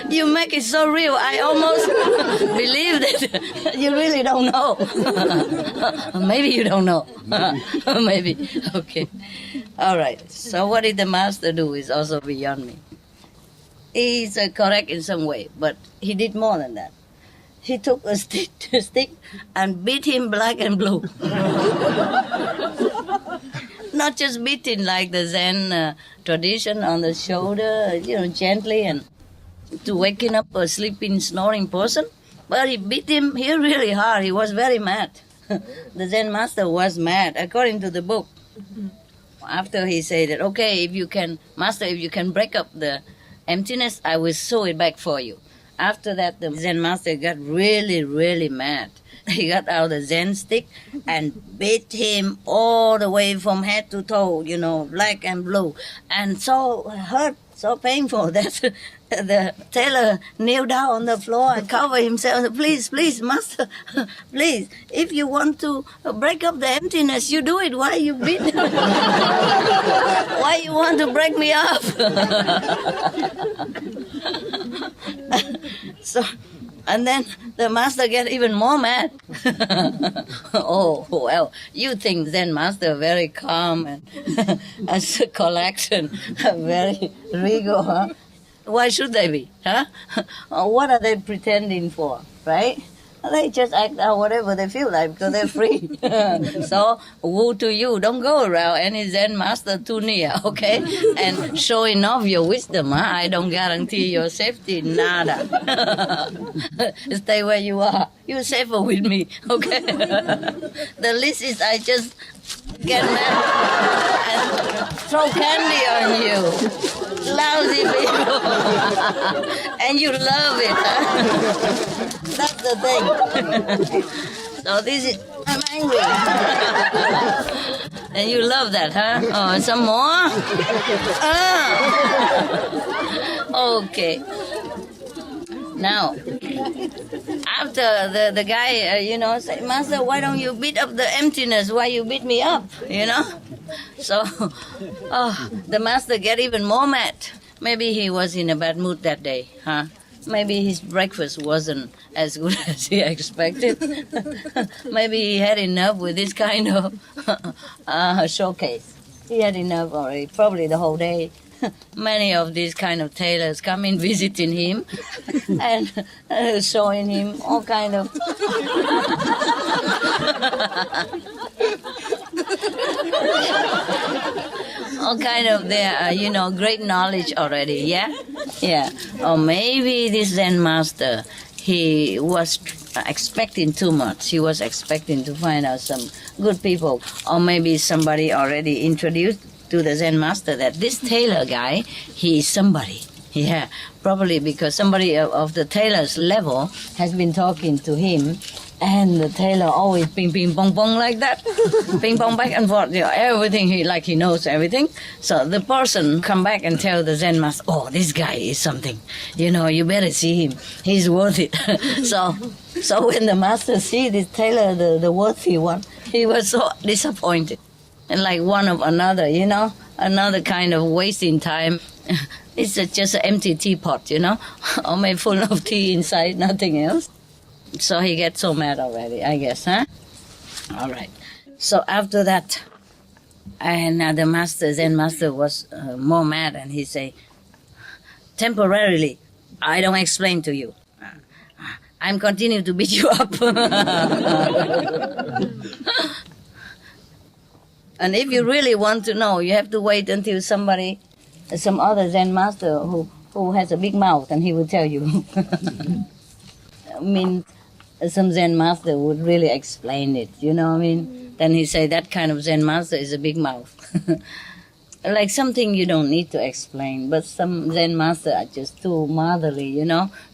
You make it so real, I almost believe that you really don't know. Maybe you don't know. Maybe. Okay. All right. So what did the master do is also beyond me. He's correct in some way, but he did more than that. He took a stick and beat him black and blue. Not just beating like the Zen tradition on the shoulder, gently and to waking up a sleeping, snoring person, but he beat him here really hard. He was very mad. The Zen master was mad, according to the book. After he said that, okay, if you can break up the emptiness, I will sew it back for you. After that, the Zen master got really, really mad. He got out the Zen stick and beat him all the way from head to toe, black and blue. And so hurt, so painful that the tailor kneeled down on the floor and covered himself. Please, master, please, if you want to break up the emptiness, you do it. Why you beat me? Why you want to break me up? So, and then the master get even more mad. Oh, well, you think Zen master very calm and as a collection, very regal, huh? Why should they be, huh? What are they pretending for, right? They just act out whatever they feel like because they're free. So, woe to you. Don't go around any Zen master too near, okay? And showing off your wisdom, huh? I don't guarantee your safety, nada. Stay where you are. You're safer with me, okay? The least is I just get mad and throw candy on you. Lousy people. And you love it, huh? That's the thing. So this is, I'm angry. And you love that, huh? Oh, some more? Okay. Now, after the guy, say, Master, why don't you beat up the emptiness? Why you beat me up, So, the master get even more mad. Maybe he was in a bad mood that day, huh? Maybe his breakfast wasn't as good as he expected. Maybe he had enough with this kind of showcase. He had enough already, probably the whole day. Many of these kind of tailors come in visiting him and showing him all kind of all kind of their great knowledge already. Yeah. Or maybe this Zen master, he was expecting too much. He was expecting to find out some good people, or maybe somebody already introduced to the Zen master that this tailor guy, he is somebody. Yeah, probably because somebody of the tailor's level has been talking to him, and the tailor always ping ping pong pong like that, ping pong back and forth. Everything he knows everything. So the person come back and tell the Zen master, "Oh, this guy is something. You better see him. He's worth it." So when the master see this tailor, the worthy one, he was so disappointed. And like one of another, another kind of wasting time. It's just an empty teapot, or maybe full of tea inside, nothing else. So he gets so mad already, I guess, huh? All right. So after that, and the Zen master was more mad, and he say, temporarily, I don't explain to you. I'm continuing to beat you up. And if you really want to know, you have to wait until some other Zen master who has a big mouth, and he will tell you. I mean, some Zen master would really explain it, Then he say that kind of Zen master is a big mouth. Like something you don't need to explain, but some Zen master are just too motherly,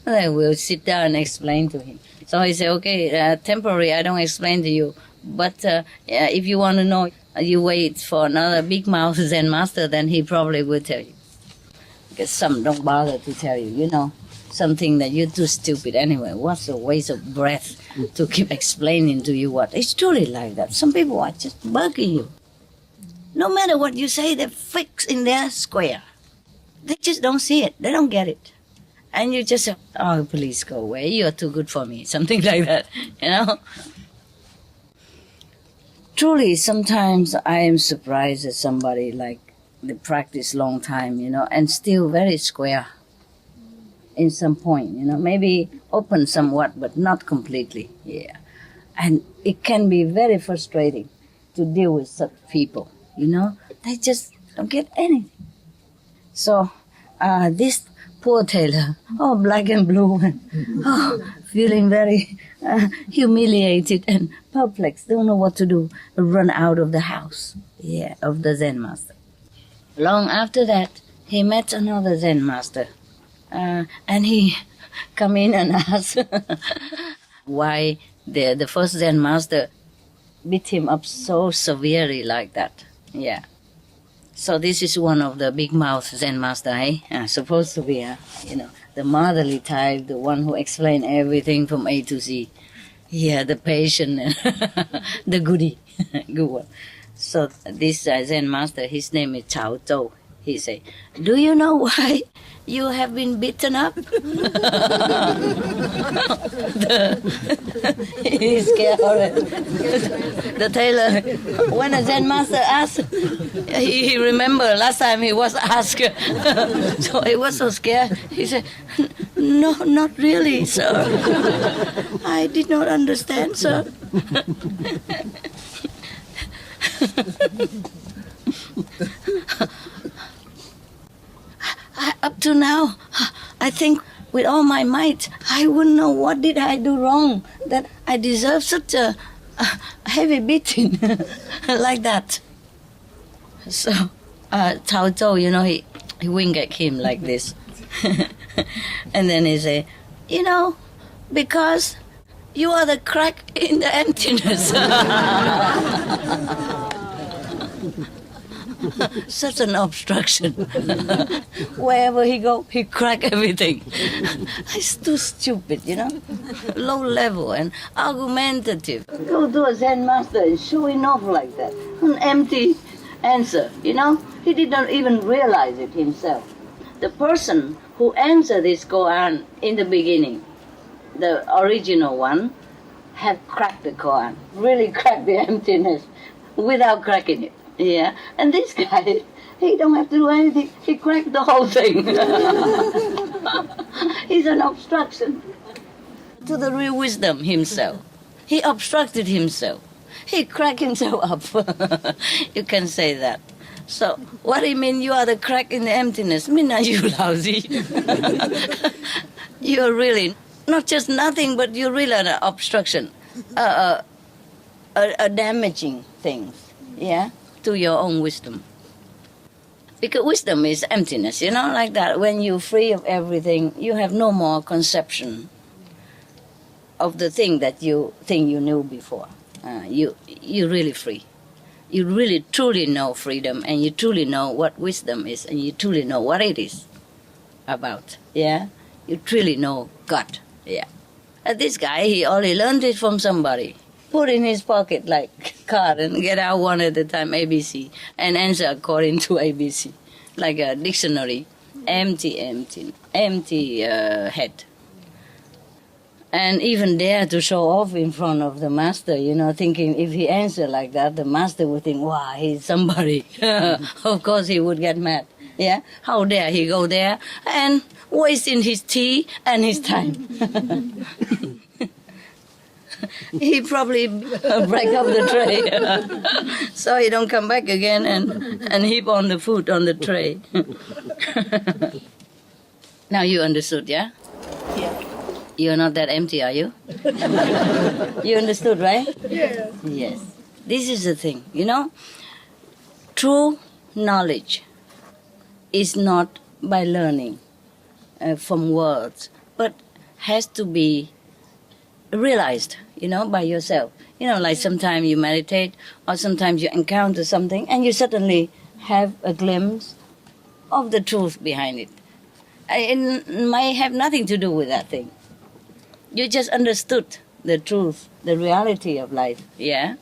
They will sit down and explain to him. So he say, okay, temporary, I don't explain to you, but if you want to know, you wait for another big mouth Zen master, then he probably will tell you. Because some don't bother to tell you, something that you're too stupid anyway. What's a waste of breath to keep explaining to you what? It's truly like that. Some people are just bugging you. No matter what you say, they're fixed in their square. They just don't see it. They don't get it. And you just say, oh, please go away. You're too good for me. Something like that, Truly, sometimes I am surprised at somebody like they practice long time, and still very square in some point, maybe open somewhat, but not completely, yeah. And it can be very frustrating to deal with such people, They just don't get anything. So this poor tailor, black and blue, and feeling very humiliated and perplexed, don't know what to do, run out of the house, of the Zen master. Long after that, he met another Zen master, and he come in and ask why the first Zen master beat him up so severely like that. Yeah. So this is one of the big mouth Zen master, supposed to be, the motherly type, the one who explain everything from A to Z. Yeah, the patient, the goodie, good one. So this Zen master, his name is Chao Zhou. He say, do you know why you have been beaten up? He's scared already. The tailor, when a Zen master asked, he remember last time he was asked. So he was so scared. He said, no, not really, sir. I did not understand, sir. Up to now, I think with all my might, I wouldn't know what did I do wrong that I deserve such a heavy beating like that. So Cao Zhou, he winked at him like this. And then he say, because you are the crack in the emptiness. Such an obstruction. Wherever he go, he crack everything. It's too stupid, low level and argumentative. Go to a Zen master and showing off like that. An empty answer, He did not even realize it himself. The person who answered this koan in the beginning, the original one, have cracked the koan, really cracked the emptiness without cracking it. Yeah, and this guy, he don't have to do anything. He cracked the whole thing. He's an obstruction to the real wisdom himself. He obstructed himself. He cracked himself up. You can say that. So, what do you mean you are the crack in the emptiness? Mean are you lousy? You're really not just nothing, but you're really an obstruction, a damaging things, to your own wisdom. Because wisdom is emptiness, like that. When you're free of everything, you have no more conception of the thing that you think you knew before. You're really free. You really truly know freedom, and you truly know what wisdom is, and you truly know what it is about. Yeah, you truly know God. Yeah. And this guy, he only learned it from somebody. Put in his pocket like card and get out one at a time, ABC, and answer according to ABC, like a dictionary, empty head. And even dare to show off in front of the master, thinking if he answered like that, the master would think, wow, he's somebody. Of course he would get mad. Yeah, how dare he go there and wasting his tea and his time. He probably break up the tray. So he don't come back again and heap on the food on the tray. Now you understood, yeah? Yeah. You're not that empty, are you? You understood, right? Yeah. Yes. This is the thing, True knowledge is not by learning from words, but has to be realized, by yourself. Like sometimes you meditate or sometimes you encounter something and you suddenly have a glimpse of the truth behind it. It might have nothing to do with that thing. You just understood the truth, the reality of life, yeah?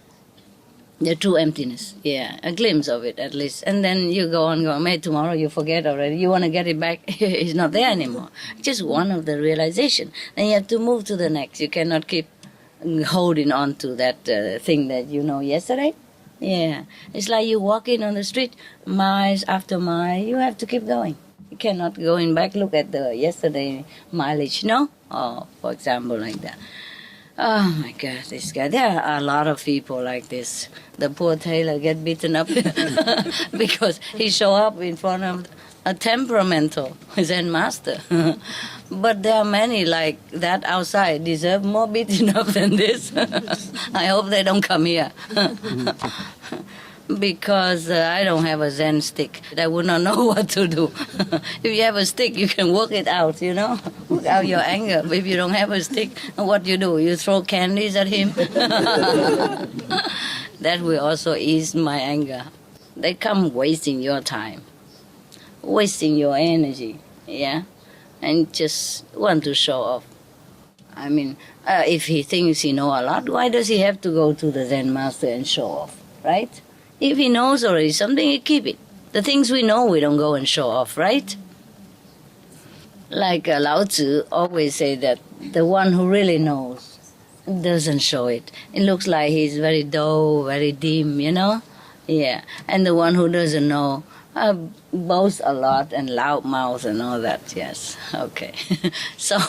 The true emptiness, yeah, a glimpse of it at least. And then you go on, maybe tomorrow you forget already. You want to get it back, it's not there anymore. Just one of the realization. And you have to move to the next. You cannot keep holding on to that thing that you know yesterday. Yeah, it's like you walking on the street, miles after mile, you have to keep going. You cannot going back, look at the yesterday mileage, Or, for example, like that. Oh my God, this guy. There are a lot of people like this. The poor tailor get beaten up because he show up in front of a temperamental Zen master. But there are many like that outside deserve more beaten up than this. I hope they don't come here. Because I don't have a Zen stick. I would not know what to do. If you have a stick, you can work it out, Work out your anger. But if you don't have a stick, what do? You throw candies at him? That will also ease my anger. They come wasting your time, wasting your energy, yeah? And just want to show off. I mean, if he thinks he knows a lot, why does he have to go to the Zen master and show off, right? If he knows already something, he keep it. The things we know, we don't go and show off, right? Like Lao Tzu always say that the one who really knows doesn't show it. It looks like he's very dull, very dim, Yeah. And the one who doesn't know boasts a lot and loud mouth and all that, yes. Okay. So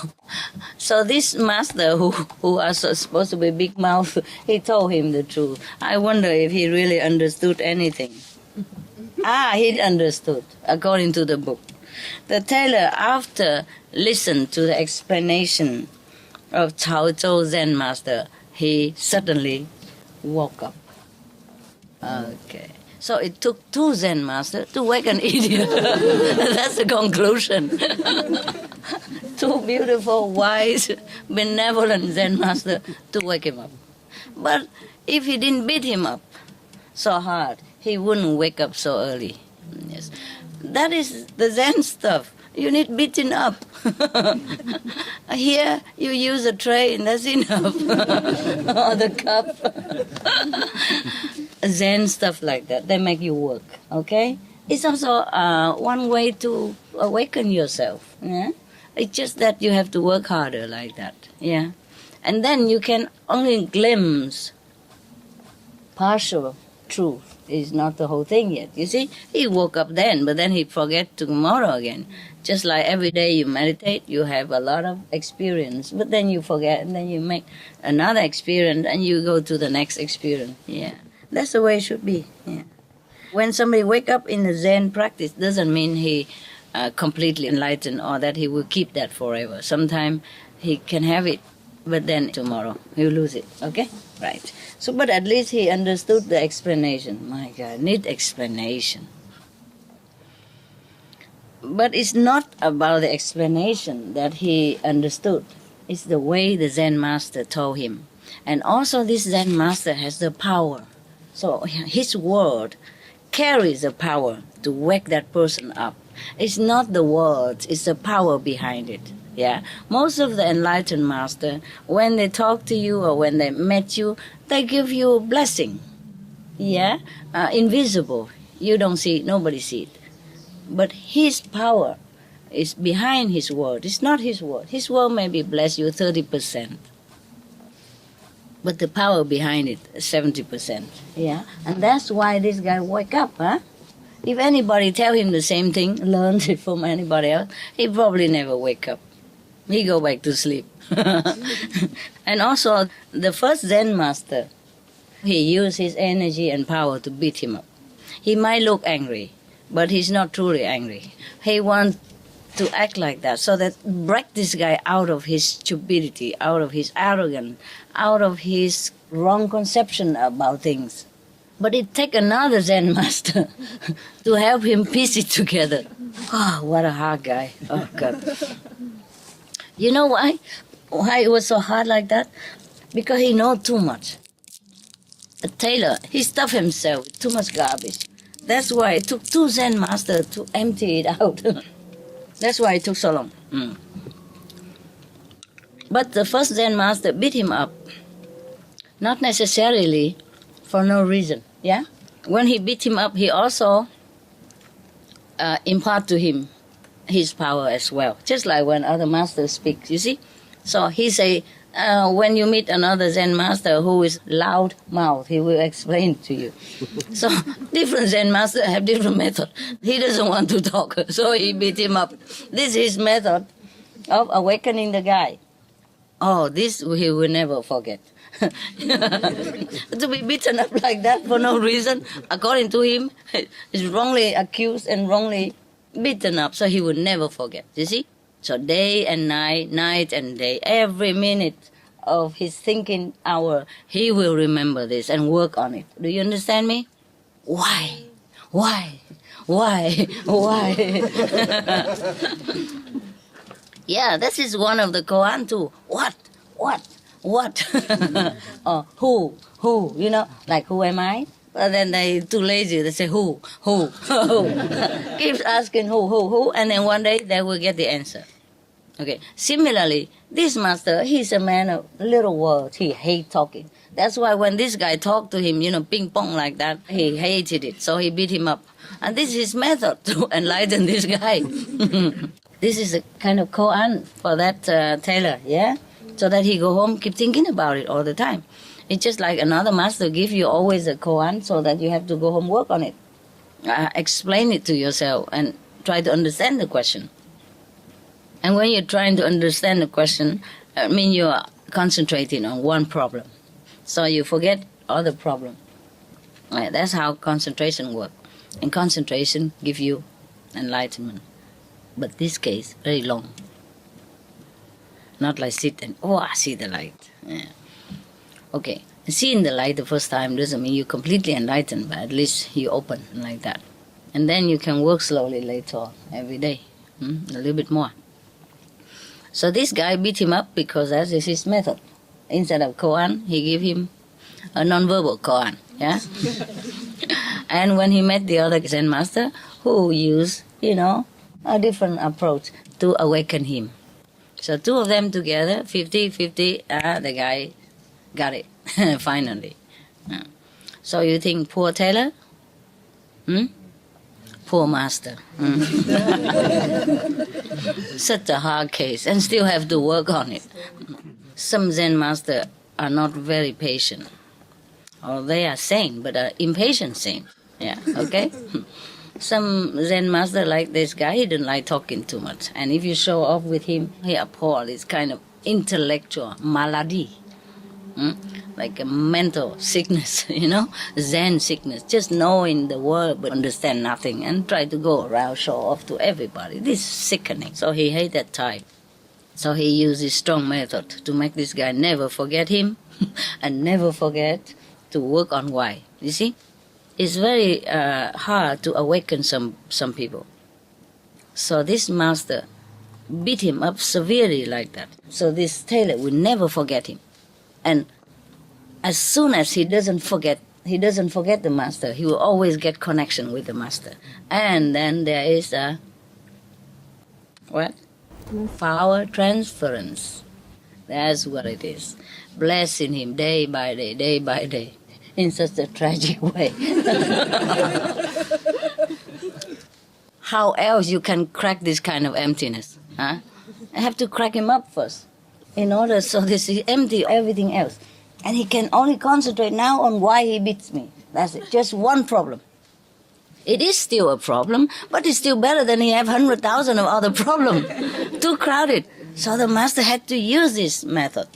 this master who are supposed to be big mouth, he told him the truth. I wonder if he really understood anything. He understood, according to the book. The tailor, after listened to the explanation of Cao Zhou Zen master, he suddenly woke up. Okay. So it took 2 Zen masters to wake an idiot. That's the conclusion. 2 beautiful, wise, benevolent Zen masters to wake him up. But if he didn't beat him up so hard, he wouldn't wake up so early. Yes. That is the Zen stuff. You need beating up. Here, you use a tray and that's enough. Or the cup. Zen stuff like that. They make you work, okay? It's also one way to awaken yourself. Yeah? It's just that you have to work harder like that. Yeah. And then you can only glimpse partial truth. Is not the whole thing yet. You see, he woke up then, but then he forget tomorrow again. Just like every day you meditate, you have a lot of experience, but then you forget, and then you make another experience, and you go to the next experience. Yeah, that's the way it should be. Yeah. When somebody wake up in the Zen practice, doesn't mean he completely enlightened or that he will keep that forever. Sometimes he can have it, but then tomorrow he'll lose it. Okay, right. So, but at least he understood the explanation. My God, need explanation. But it's not about the explanation that he understood. It's the way the Zen master told him. And also this Zen master has the power. So his word carries the power to wake that person up. It's not the words, it's the power behind it. Yeah, most of the enlightened master, when they talk to you or when they met you, they give you a blessing. Yeah, invisible. You don't see it, nobody see it. But his power is behind his word. It's not his word. His word maybe bless you 30%. But the power behind it is 70%. Yeah, and that's why this guy wake up, huh? If anybody tell him the same thing, learned it from anybody else, he probably never wake up. He go back to sleep. And also, the first Zen master, he used his energy and power to beat him up. He might look angry, but he's not truly angry. He wants to act like that so that break this guy out of his stupidity, out of his arrogance, out of his wrong conception about things. But it take another Zen master to help him piece it together. Oh, what a hard guy. Oh, God. You know why? Why it was so hard like that? Because he knows too much. A tailor, he stuffed himself with too much garbage. That's why it took two Zen masters to empty it out. That's why it took so long. But the first Zen master beat him up. Not necessarily for no reason. Yeah? When he beat him up, he also impart to him his power as well. Just like when other masters speak, you see? So he say, when you meet another Zen master who is loud mouth, he will explain to you. So different Zen masters have different method. He doesn't want to talk, so he beat him up. This is his method of awakening the guy. Oh, this he will never forget. To be beaten up like that for no reason, according to him, is wrongly accused and wrongly beaten up, so he would never forget, you see? So day and night, night and day, every minute of his thinking hour, he will remember this and work on it. Do you understand me? Why? Why? Why? Why? Yeah, this is one of the koan too. What? Who, you know, like who am I? But then they too lazy, they say who. Keeps asking who, and then one day they will get the answer. Okay, similarly, this master, he's a man of little words, he hates talking. That's why when this guy talked to him, you know, ping pong like that, he hated it, so he beat him up. And this is his method to enlighten this guy. This is a kind of koan for that tailor, yeah? So that he go home, keep thinking about it all the time. It's just like another master give you always a koan so that you have to go home work on it. Explain it to yourself and try to understand the question. And when you're trying to understand the question, I mean you are concentrating on one problem. So you forget other problem. That's how concentration works. And concentration gives you enlightenment. But this case, very long. Not like sit and, I see the light. Yeah. Okay, seeing the light the first time doesn't mean you're completely enlightened, but at least you open like that. And then you can work slowly later on, every day, a little bit more. So this guy beat him up because that is his method. Instead of koan, he gave him a non-verbal koan. Yeah. And when he met the other Zen master who used, a different approach to awaken him. So two of them together, 50-50, the guy got it, finally. So you think poor Taylor? Poor master. Such a hard case, and still have to work on it. Some Zen masters are not very patient. Or they are sane, but are impatient sane. Yeah, okay? Some Zen master like this guy, he didn't like talking too much. And if you show off with him, he abhors this kind of intellectual malady. Like a mental sickness, Zen sickness. Just knowing the word but understand nothing and try to go around, show off to everybody. This is sickening. So he hates that type. So he used his strong method to make this guy never forget him and never forget to work on why. You see? It's very hard to awaken some people. So this master beat him up severely like that. So this tailor will never forget him. And as soon as he doesn't forget the master, he will always get connection with the master. And then there is a power transference. That's what it is. Blessing him day by day, in such a tragic way. How else you can crack this kind of emptiness? Huh? I have to crack him up first, in order so this is empty everything else. And he can only concentrate now on why he beats me. That's it. Just one problem. It is still a problem, but it's still better than he have 100,000 of other problems. Too crowded. So the master had to use this method.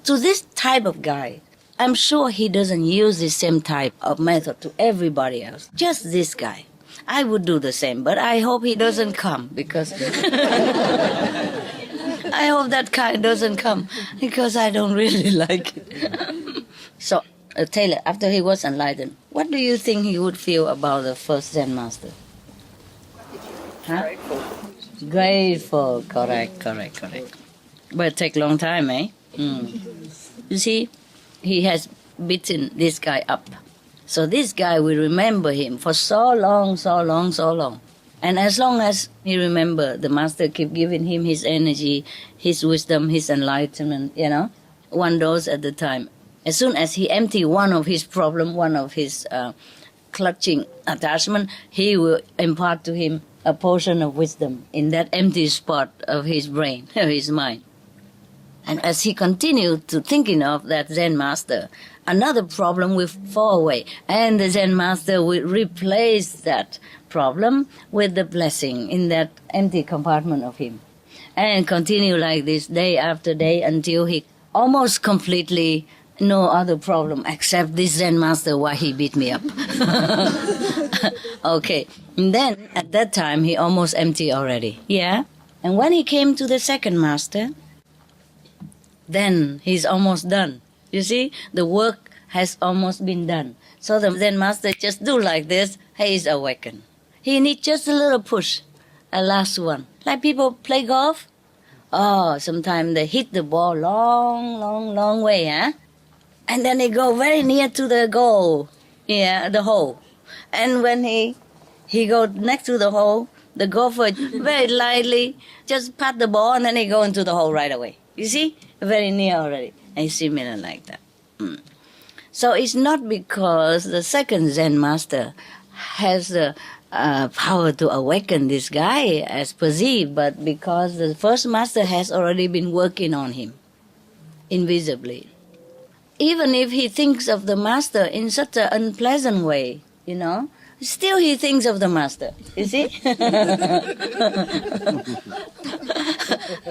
To this type of guy, I'm sure he doesn't use the same type of method to everybody else. Just this guy. I would do the same, but I hope he doesn't come because... I hope that kind doesn't come because I don't really like it. So, Taylor, after he was enlightened, what do you think he would feel about the first Zen master? Huh? Grateful. Correct. But it take long time, eh? You see, he has beaten this guy up. So this guy will remember him for so long. And as long as he remember, the master keep giving him his energy, his wisdom, his enlightenment, one dose at a time. As soon as he empty one of his problem, one of his clutching attachment, he will impart to him a portion of wisdom in that empty spot of his brain, of his mind. And as he continued to thinking of that Zen master, another problem will fall away, and the Zen master will replace that problem with the blessing in that empty compartment of him, and continue like this day after day until he almost completely no other problem except this Zen master why he beat me up. Okay, and then at that time he almost empty already. Yeah, and when he came to the second master, then he's almost done. You see, the work has almost been done. So the Zen master just do like this, he is awakened. He needs just a little push, a last one. Like people play golf. Oh, sometimes they hit the ball long way, huh? And then they go very near to the goal, the hole. And when he go next to the hole, the golfer very lightly just pat the ball and then he go into the hole right away. You see? Very near already. And similar like that. So it's not because the second Zen master has the power to awaken this guy as perceived, but because the first master has already been working on him invisibly. Even if he thinks of the master in such an unpleasant way, still he thinks of the master, you see?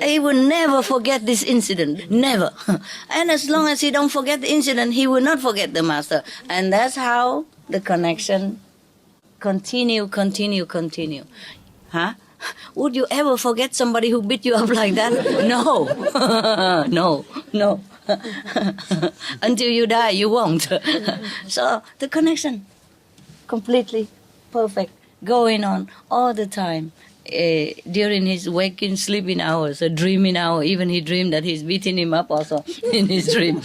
He will never forget this incident, never. And as long as he don't forget the incident, he will not forget the master. And that's how the connection continue. Huh? Would you ever forget somebody who beat you up like that? No. No. Until you die, you won't. So the connection, completely perfect, going on all the time. During his waking, sleeping hours, or dreaming hour, even he dreamed that he's beating him up also in his dream.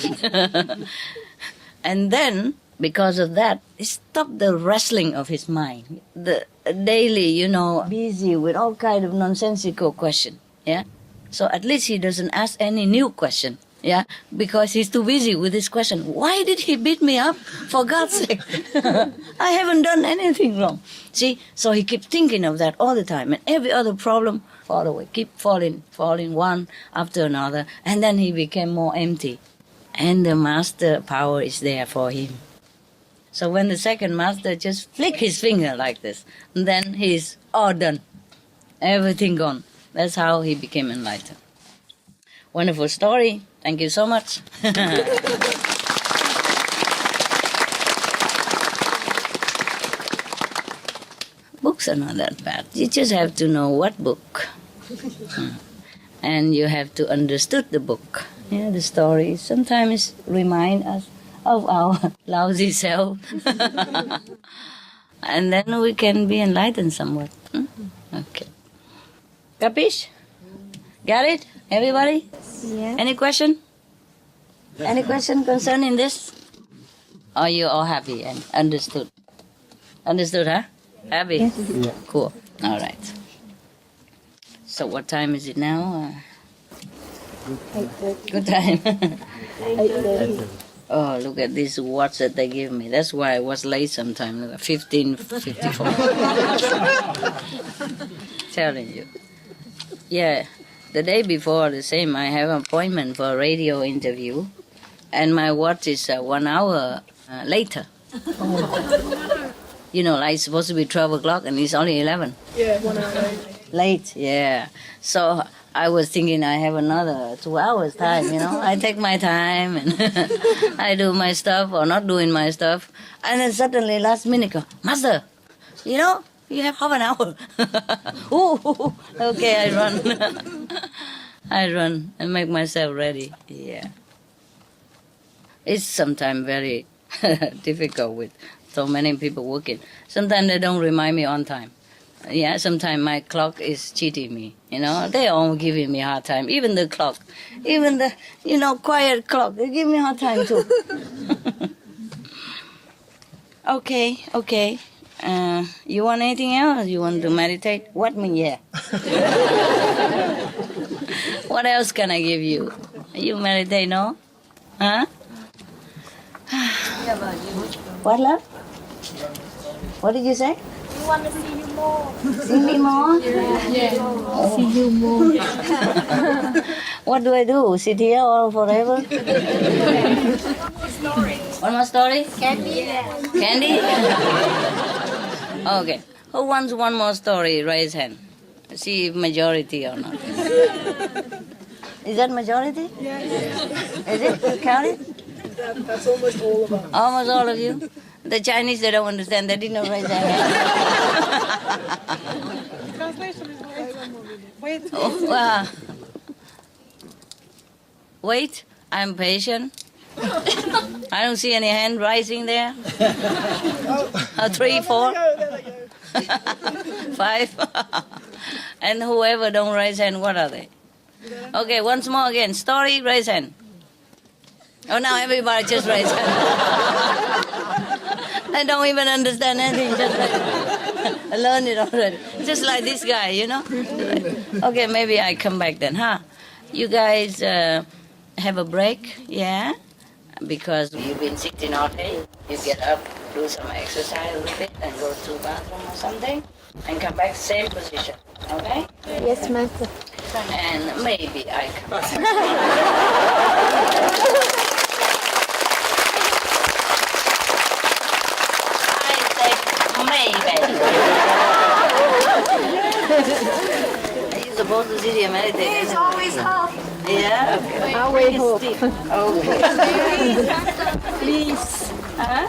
And then, because of that, it stopped the wrestling of his mind. The daily, busy with all kind of nonsensical question. Yeah. So at least he doesn't ask any new question. Yeah, because he's too busy with his question. Why did he beat me up? For God's sake. I haven't done anything wrong. See, so he kept thinking of that all the time. And every other problem fall away, keep falling one after another. And then he became more empty. And the master power is there for him. So when the second master just flick his finger like this, then he's all done. Everything gone. That's how he became enlightened. Wonderful story. Thank you so much. Books are not that bad. You just have to know what book. And you have to understood the book. Yeah, the story sometimes remind us of our lousy self. And then we can be enlightened somewhat. Okay. Capish? Got it? Everybody? Yeah. Any question? Any question concerning this? Are you all happy and understood? Understood, huh? Happy? Yes. Yeah. Cool. All right. So what time is it now? 8:30. Good time. 8:30. Oh, look at this watch that they give me. That's why I was late sometime. 15:54. Telling you. Yeah. The day before, the same, I have an appointment for a radio interview, and my watch is 1 hour later. Like it's supposed to be 12 o'clock, and it's only 11. Yeah, 1 hour later. Late, yeah. So I was thinking I have another 2 hours time, I take my time, and I do my stuff, or not doing my stuff. And then suddenly, last minute, go, Master, you have half an hour. Ooh, okay, I run. I run and make myself ready. Yeah. It's sometimes very difficult with so many people working. Sometimes they don't remind me on time. Yeah, sometimes my clock is cheating me. They all giving me a hard time. Even the clock, even the, quiet clock, they give me a hard time too. Okay. You want anything else? You want to meditate? What mean, yeah? What else can I give you? You meditate, no? Huh? What, love? What did you say? We want to see you more. See me more? Yeah. See you more. What do I do? Sit here all forever? One more story? Candy. Candy? Okay. Who wants one more story? Raise hand. See if majority or not. Is that majority? Yeah. Is it? You count it? That's almost all of us. Almost all of you? The Chinese, they don't understand. They did not raise their hand. Translation is wait. Oh, wow. Wait, I'm patient. I don't see any hand rising there. 3, 4, 5. And whoever don't raise hand, what are they? Okay, once more again. Story, raise hand. Oh, now everybody just raise hand. I don't even understand anything. Just I learned it already. Just like this guy, Okay, maybe I come back then, huh? You guys have a break, yeah? Because you've been sitting all day. You get up, do some exercise a little bit, and go to the bathroom or something, and come back same position, okay? Yes, Master. And maybe I come back. Are you supposed to sit here meditating? It's always up. Yeah? Okay. I'll wait hope. Okay. Please. Huh?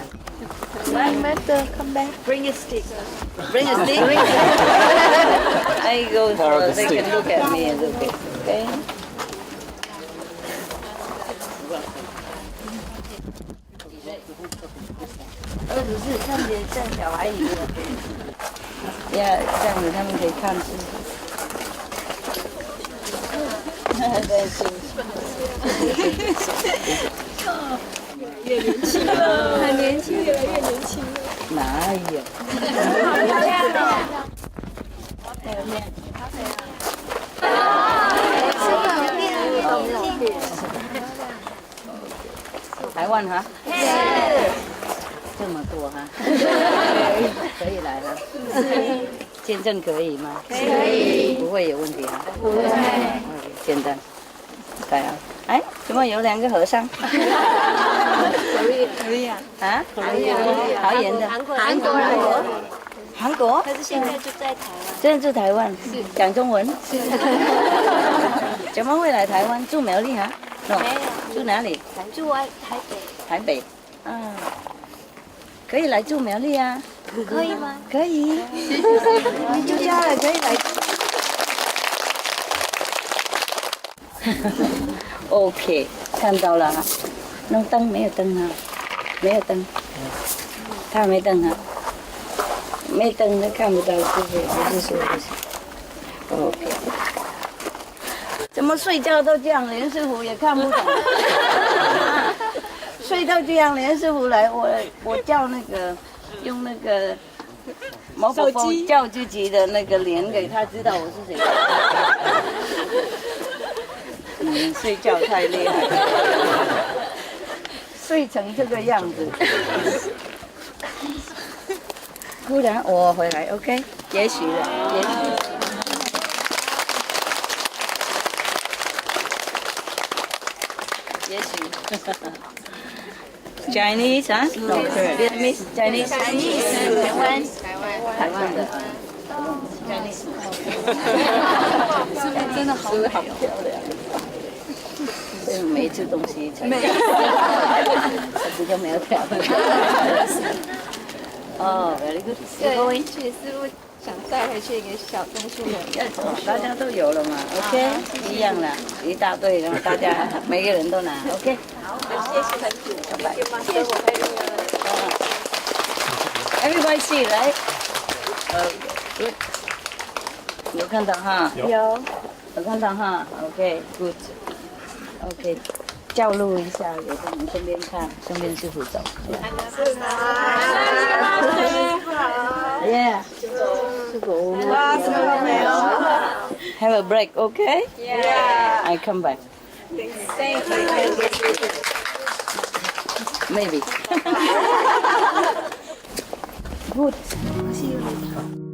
Master, come back. Bring a stick. Bring a stick? I go so they can look at me a little bit, okay? Yeah, 这样子他们可以看书。对，是。很年轻，越来越年轻了。哪有？台湾哈？这么多哈？可以来了。签证可以吗？可以。不会有问题哈？不会。简单。对啊。哎，怎么有2个和尚？可以啊。啊？可以。桃园的。韩国人。韩国？可是现在就在台湾。现在住台湾，讲中文。怎么会来台湾？住苗栗啊？没有。住哪里？住在台北。台北。啊。可以来住苗栗啊？可以吗？可以。你住家了，可以来。OK， 看到了哈。弄灯没有灯啊？没有灯。他没灯啊？没灯都看不到，是不是？不是说不是。OK。怎么睡觉都这样，连师傅也看不懂。睡到这样，连师傅来，我叫那个用那个某宝宝叫自己的那个脸给他知道我是谁。睡觉太厉害了，睡成这个样子。突然我回来 ，OK， 也许了，也许。也许。Chinese 啊 ？No, Vietnamese, Chinese. 台湾的。Chinese。真的好漂亮。每一次东西才。比较没有漂亮。哦 ，very good。对，去师傅想带回去一个小东西的。大家都有了嘛 ，OK， 一样啦，一大堆，然后大家每个人都拿 ，OK。好，谢谢很主，拜拜。谢谢我拍那个。Everybody see， 来。good。有看到哈？有看到哈 ，OK，good。OK， 教路一下，给他们顺便看，顺便师傅走。Yeah. Have a break, okay? Yeah. I come back. Thank you. Maybe. Good. See you later.